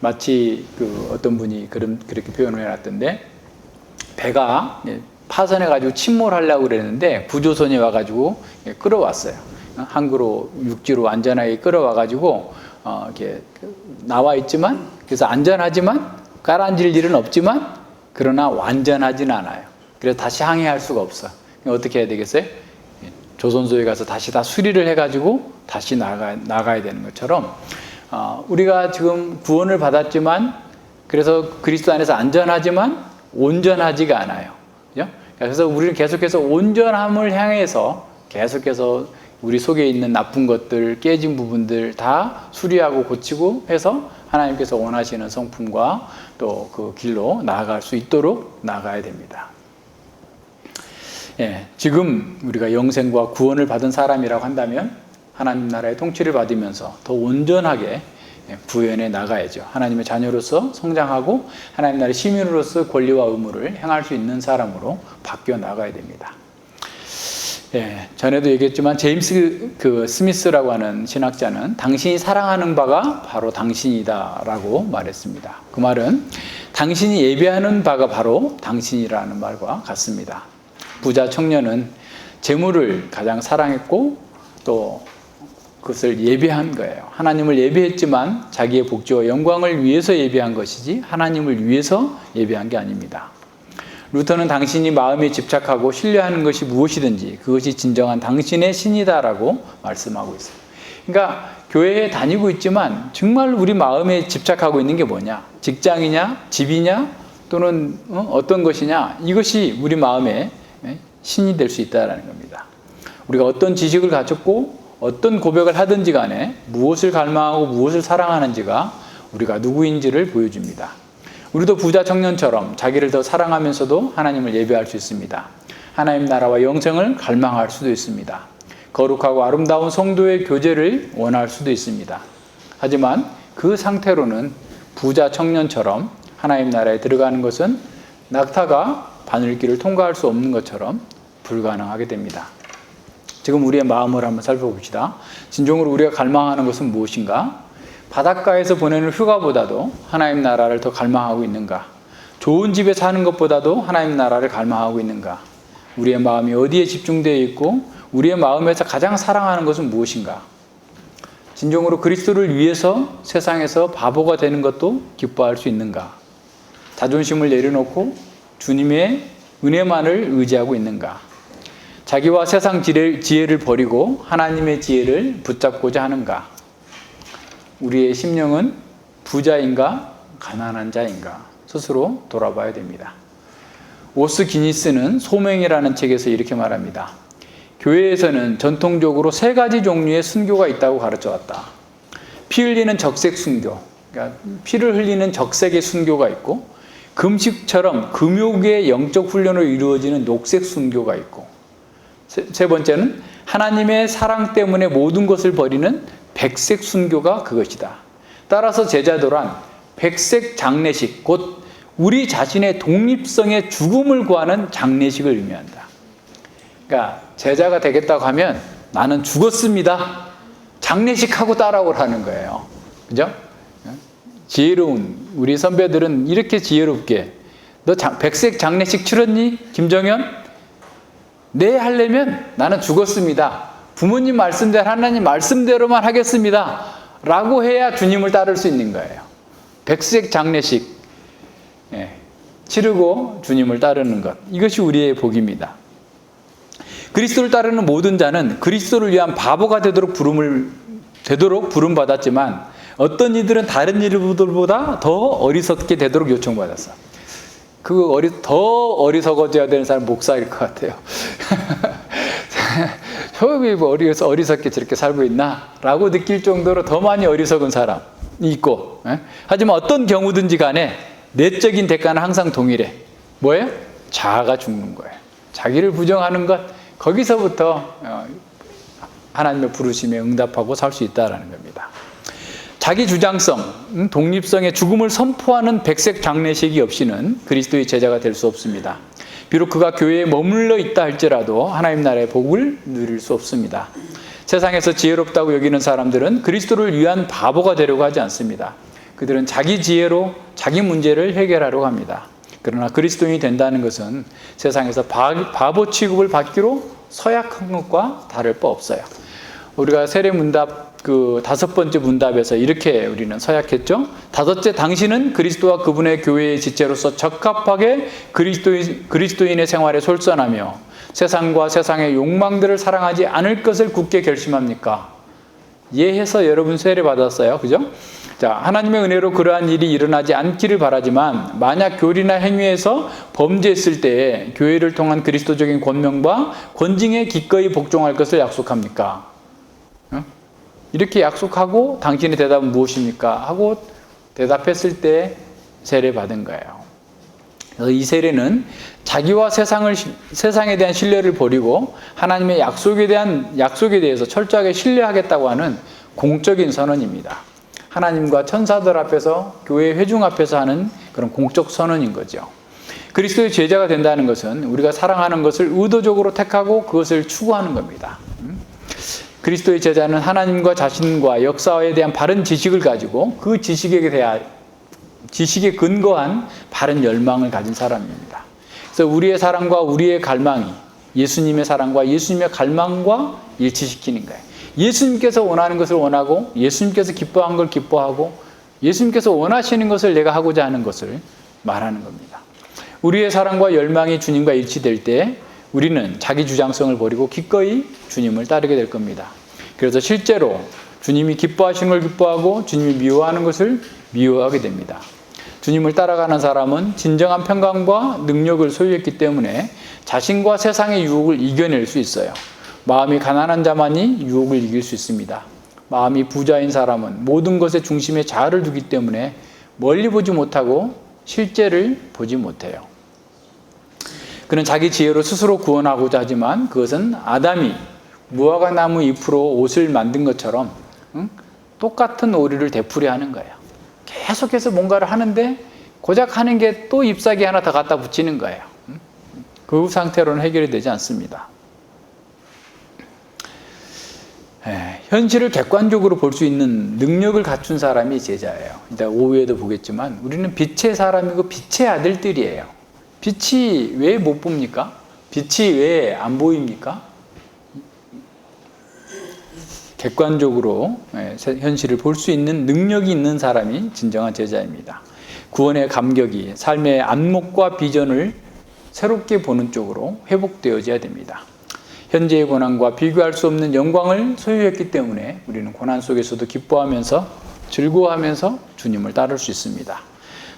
마치 어떤 분이 그렇게 표현을 해놨던데, 배가 파선해가지고 침몰하려고 그랬는데 구조선이 와가지고 끌어왔어요. 항구로, 육지로 안전하게 끌어와가지고 이렇게 나와 있지만, 그래서 안전하지만 가라앉을 일은 없지만 그러나 완전하진 않아요. 그래서 다시 항해할 수가 없어. 어떻게 해야 되겠어요? 조선소에 가서 다시 다 수리를 해가지고 다시 나가야 되는 것처럼, 우리가 지금 구원을 받았지만, 그래서 그리스도 안에서 안전하지만 온전하지가 않아요. 그죠? 그래서 우리는 계속해서 온전함을 향해서 계속해서 우리 속에 있는 나쁜 것들, 깨진 부분들 다 수리하고 고치고 해서 하나님께서 원하시는 성품과 또 그 길로 나아갈 수 있도록 나가야 됩니다. 지금 우리가 영생과 구원을 받은 사람이라고 한다면 하나님 나라의 통치를 받으면서 더 온전하게 구현해 나가야죠. 하나님의 자녀로서 성장하고 하나님 나라의 시민으로서 권리와 의무를 행할 수 있는 사람으로 바뀌어 나가야 됩니다. 전에도 얘기했지만 제임스 스미스라고 하는 신학자는 당신이 사랑하는 바가 바로 당신이다라고 말했습니다. 그 말은 당신이 예배하는 바가 바로 당신이라는 말과 같습니다. 부자 청년은 재물을 가장 사랑했고 또 그것을 예배한 거예요. 하나님을 예배했지만 자기의 복지와 영광을 위해서 예배한 것이지 하나님을 위해서 예배한 게 아닙니다. 루터는 당신이 마음에 집착하고 신뢰하는 것이 무엇이든지 그것이 진정한 당신의 신이다라고 말씀하고 있어요. 그러니까 교회에 다니고 있지만 정말 우리 마음에 집착하고 있는 게 뭐냐? 직장이냐? 집이냐? 또는 어떤 것이냐? 이것이 우리 마음의 신이 될 수 있다는 겁니다. 우리가 어떤 지식을 가졌고 어떤 고백을 하든지 간에 무엇을 갈망하고 무엇을 사랑하는지가 우리가 누구인지를 보여줍니다. 우리도 부자 청년처럼 자기를 더 사랑하면서도 하나님을 예배할 수 있습니다. 하나님 나라와 영생을 갈망할 수도 있습니다. 거룩하고 아름다운 성도의 교제를 원할 수도 있습니다. 하지만 그 상태로는 부자 청년처럼 하나님 나라에 들어가는 것은 낙타가 바늘길을 통과할 수 없는 것처럼 불가능하게 됩니다. 지금 우리의 마음을 한번 살펴봅시다. 진정으로 우리가 갈망하는 것은 무엇인가? 바닷가에서 보내는 휴가보다도 하나님 나라를 더 갈망하고 있는가? 좋은 집에 사는 것보다도 하나님 나라를 갈망하고 있는가? 우리의 마음이 어디에 집중되어 있고 우리의 마음에서 가장 사랑하는 것은 무엇인가? 진정으로 그리스도를 위해서 세상에서 바보가 되는 것도 기뻐할 수 있는가? 자존심을 내려놓고 주님의 은혜만을 의지하고 있는가? 자기와 세상 지혜를 버리고 하나님의 지혜를 붙잡고자 하는가? 우리의 심령은 부자인가 가난한 자인가 스스로 돌아봐야 됩니다. 오스 기니스는 소명이라는 책에서 이렇게 말합니다. 교회에서는 전통적으로 3가지 종류의 순교가 있다고 가르쳐왔다. 피 흘리는 적색 순교, 그러니까 피를 흘리는 적색의 순교가 있고, 금식처럼 금욕의 영적 훈련으로 이루어지는 녹색 순교가 있고, 세 번째는 하나님의 사랑 때문에 모든 것을 버리는 백색 순교가 그것이다. 따라서 제자도란 백색 장례식, 곧 우리 자신의 독립성의 죽음을 구하는 장례식을 의미한다. 그러니까 제자가 되겠다고 하면 나는 죽었습니다. 장례식하고 따라오라는 거예요. 그죠? 지혜로운 우리 선배들은 이렇게 지혜롭게, 너 백색 장례식 치렀니? 김정현? 네, 하려면 나는 죽었습니다. 부모님 말씀대로 하나님 말씀대로만 하겠습니다. 라고 해야 주님을 따를 수 있는 거예요. 백색 장례식 치르고 주님을 따르는 것, 이것이 우리의 복입니다. 그리스도를 따르는 모든 자는 그리스도를 위한 바보가 되도록 부름받았지만 어떤 이들은 다른 이들보다 더 어리석게 되도록 요청받았어. 더 어리석어져야 되는 사람은 목사일 것 같아요. 저기 뭐 어리석게 저렇게 살고 있나? 라고 느낄 정도로 더 많이 어리석은 사람이 있고, 하지만 어떤 경우든지 간에 내적인 대가는 항상 동일해. 뭐예요? 자아가 죽는 거예요. 자기를 부정하는 것, 거기서부터 하나님의 부르심에 응답하고 살 수 있다는 겁니다. 자기 주장성, 독립성의 죽음을 선포하는 백색 장례식이 없이는 그리스도의 제자가 될 수 없습니다. 비록 그가 교회에 머물러 있다 할지라도 하나님 나라의 복을 누릴 수 없습니다. 세상에서 지혜롭다고 여기는 사람들은 그리스도를 위한 바보가 되려고 하지 않습니다. 그들은 자기 지혜로 자기 문제를 해결하려고 합니다. 그러나 그리스도인이 된다는 것은 세상에서 바보 취급을 받기로 서약한 것과 다를 바 없어요. 우리가 세례 문답 그 5번째 문답에서 이렇게 우리는 서약했죠. 5째, 당신은 그리스도와 그분의 교회의 지체로서 적합하게 그리스도인의 생활에 솔선하며 세상과 세상의 욕망들을 사랑하지 않을 것을 굳게 결심합니까? 예해서 여러분 세례 받았어요. 그죠? 자, 하나님의 은혜로 그러한 일이 일어나지 않기를 바라지만 만약 교리나 행위에서 범죄했을 때에 교회를 통한 그리스도적인 권명과 권징에 기꺼이 복종할 것을 약속합니까? 이렇게 약속하고 당신의 대답은 무엇입니까? 하고 대답했을 때 세례 받은 거예요. 그래서 이 세례는 자기와 세상에 대한 신뢰를 버리고 하나님의 약속에 대해서 철저하게 신뢰하겠다고 하는 공적인 선언입니다. 하나님과 천사들 앞에서 교회 회중 앞에서 하는 그런 공적 선언인 거죠. 그리스도의 제자가 된다는 것은 우리가 사랑하는 것을 의도적으로 택하고 그것을 추구하는 겁니다. 그리스도의 제자는 하나님과 자신과 역사에 대한 바른 지식을 가지고 그 지식에 근거한 바른 열망을 가진 사람입니다. 그래서 우리의 사랑과 우리의 갈망이 예수님의 사랑과 예수님의 갈망과 일치시키는 거예요. 예수님께서 원하는 것을 원하고 예수님께서 기뻐한 걸 기뻐하고 예수님께서 원하시는 것을 내가 하고자 하는 것을 말하는 겁니다. 우리의 사랑과 열망이 주님과 일치될 때 우리는 자기 주장성을 버리고 기꺼이 주님을 따르게 될 겁니다. 그래서 실제로 주님이 기뻐하시는 걸 기뻐하고 주님이 미워하는 것을 미워하게 됩니다. 주님을 따라가는 사람은 진정한 평강과 능력을 소유했기 때문에 자신과 세상의 유혹을 이겨낼 수 있어요. 마음이 가난한 자만이 유혹을 이길 수 있습니다. 마음이 부자인 사람은 모든 것의 중심에 자아를 두기 때문에 멀리 보지 못하고 실제를 보지 못해요. 그는 자기 지혜로 스스로 구원하고자 하지만 그것은 아담이 무화과 나무 잎으로 옷을 만든 것처럼 똑같은 오류를 되풀이하는 거예요. 계속해서 뭔가를 하는데 고작 하는 게 또 잎사귀 하나 더 갖다 붙이는 거예요. 그 상태로는 해결이 되지 않습니다. 현실을 객관적으로 볼 수 있는 능력을 갖춘 사람이 제자예요. 이따 오후에도 보겠지만 우리는 빛의 사람이고 빛의 아들들이에요. 빛이 왜 못 봅니까? 빛이 왜 안 보입니까? 객관적으로 현실을 볼 수 있는 능력이 있는 사람이 진정한 제자입니다. 구원의 감격이 삶의 안목과 비전을 새롭게 보는 쪽으로 회복되어져야 됩니다. 현재의 고난과 비교할 수 없는 영광을 소유했기 때문에 우리는 고난 속에서도 기뻐하면서 즐거워하면서 주님을 따를 수 있습니다.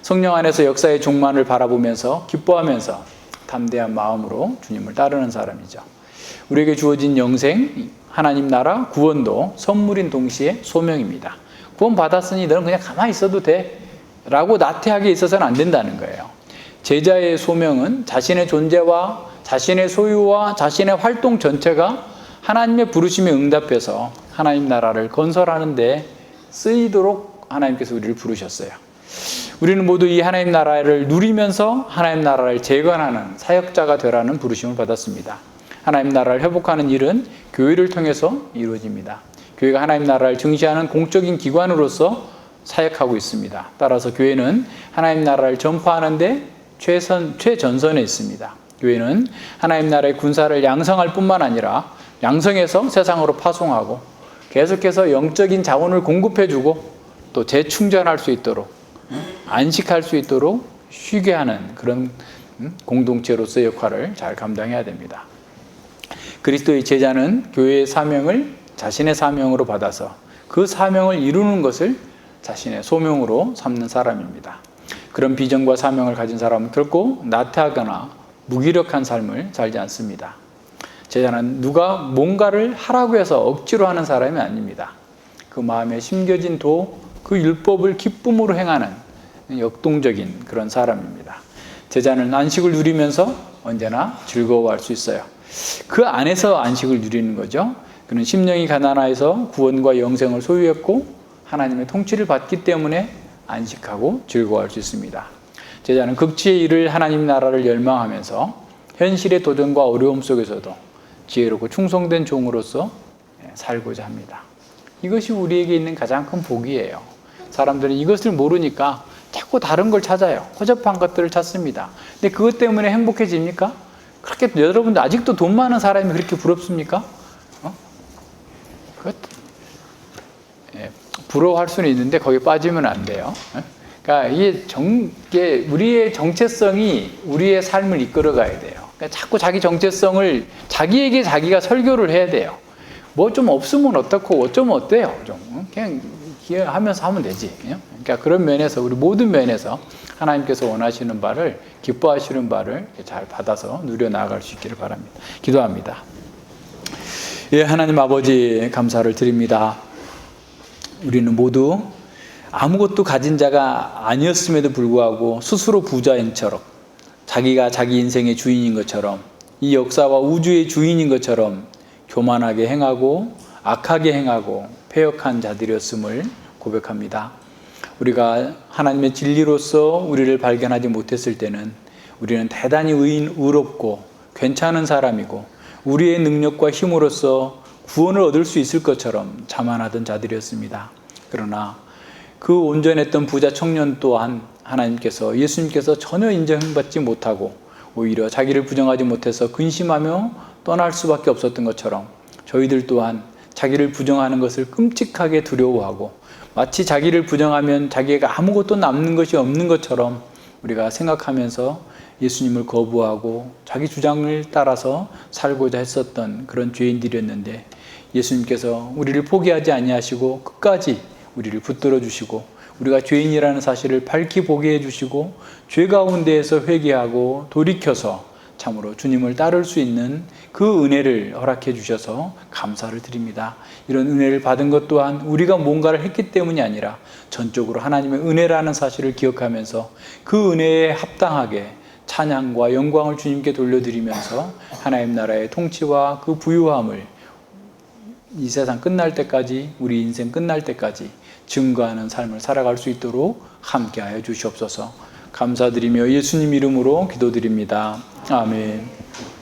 성령 안에서 역사의 종말을 바라보면서 기뻐하면서 담대한 마음으로 주님을 따르는 사람이죠. 우리에게 주어진 영생, 하나님 나라, 구원도 선물인 동시에 소명입니다. 구원 받았으니 너는 그냥 가만히 있어도 돼 라고 나태하게 있어서는 안 된다는 거예요. 제자의 소명은 자신의 존재와 자신의 소유와 자신의 활동 전체가 하나님의 부르심에 응답해서 하나님 나라를 건설하는 데 쓰이도록 하나님께서 우리를 부르셨어요. 우리는 모두 이 하나님 나라를 누리면서 하나님 나라를 재건하는 사역자가 되라는 부르심을 받았습니다. 하나님 나라를 회복하는 일은 교회를 통해서 이루어집니다. 교회가 하나님 나라를 증시하는 공적인 기관으로서 사역하고 있습니다. 따라서 교회는 하나님 나라를 전파하는 데 최전선에 있습니다. 교회는 하나님 나라의 군사를 양성할 뿐만 아니라 양성해서 세상으로 파송하고 계속해서 영적인 자원을 공급해주고 또 재충전할 수 있도록 안식할 수 있도록 쉬게 하는 그런 공동체로서의 역할을 잘 감당해야 됩니다. 그리스도의 제자는 교회의 사명을 자신의 사명으로 받아서 그 사명을 이루는 것을 자신의 소명으로 삼는 사람입니다. 그런 비전과 사명을 가진 사람은 결코 나태하거나 무기력한 삶을 살지 않습니다. 제자는 누가 뭔가를 하라고 해서 억지로 하는 사람이 아닙니다. 그 마음에 심겨진 그 율법을 기쁨으로 행하는 역동적인 그런 사람입니다. 제자는 안식을 누리면서 언제나 즐거워할 수 있어요. 그 안에서 안식을 누리는 거죠. 그는 심령이 가난하여서 구원과 영생을 소유했고 하나님의 통치를 받기 때문에 안식하고 즐거워할 수 있습니다. 제자는 극치의 일을 하나님 나라를 열망하면서 현실의 도전과 어려움 속에서도 지혜롭고 충성된 종으로서 살고자 합니다. 이것이 우리에게 있는 가장 큰 복이에요. 사람들은 이것을 모르니까 자꾸 다른 걸 찾아요. 허접한 것들을 찾습니다. 근데 그것 때문에 행복해집니까? 그렇게 여러분들 아직도 돈 많은 사람이 그렇게 부럽습니까? 부러워할 수는 있는데 거기에 빠지면 안 돼요. 그러니까 이게 우리의 정체성이 우리의 삶을 이끌어가야 돼요. 그러니까 자꾸 자기 정체성을 자기에게 자기가 설교를 해야 돼요. 뭐 좀 없으면 어떻고 어쩌면 어때요? 좀 그냥 하면서 하면 되지. 그러니까 그런 면에서 우리 모든 면에서 하나님께서 원하시는 바를 기뻐하시는 바를 잘 받아서 누려 나아갈 수 있기를 바랍니다. 기도합니다. 예, 하나님 아버지 감사를 드립니다. 우리는 모두 아무것도 가진 자가 아니었음에도 불구하고 스스로 부자인 처럼 자기가 자기 인생의 주인인 것처럼 이 역사와 우주의 주인인 것처럼 교만하게 행하고 악하게 행하고 패역한 자들이었음을 고백합니다. 우리가 하나님의 진리로서 우리를 발견하지 못했을 때는 우리는 대단히 의롭고 괜찮은 사람이고 우리의 능력과 힘으로써 구원을 얻을 수 있을 것처럼 자만하던 자들이었습니다. 그러나 그 온전했던 부자 청년 또한 하나님께서 예수님께서 전혀 인정받지 못하고 오히려 자기를 부정하지 못해서 근심하며 떠날 수밖에 없었던 것처럼 저희들 또한 자기를 부정하는 것을 끔찍하게 두려워하고 마치 자기를 부정하면 자기가 아무것도 남는 것이 없는 것처럼 우리가 생각하면서 예수님을 거부하고 자기 주장을 따라서 살고자 했었던 그런 죄인들이었는데 예수님께서 우리를 포기하지 아니하시고 끝까지 우리를 붙들어 주시고 우리가 죄인이라는 사실을 밝히 보게 해주시고 죄 가운데에서 회개하고 돌이켜서 참으로 주님을 따를 수 있는 그 은혜를 허락해 주셔서 감사를 드립니다. 이런 은혜를 받은 것 또한 우리가 뭔가를 했기 때문이 아니라 전적으로 하나님의 은혜라는 사실을 기억하면서 그 은혜에 합당하게 찬양과 영광을 주님께 돌려드리면서 하나님 나라의 통치와 그 부유함을 이 세상 끝날 때까지 우리 인생 끝날 때까지 증거하는 삶을 살아갈 수 있도록 함께하여 주시옵소서. 감사드리며 예수님 이름으로 기도드립니다. 아멘.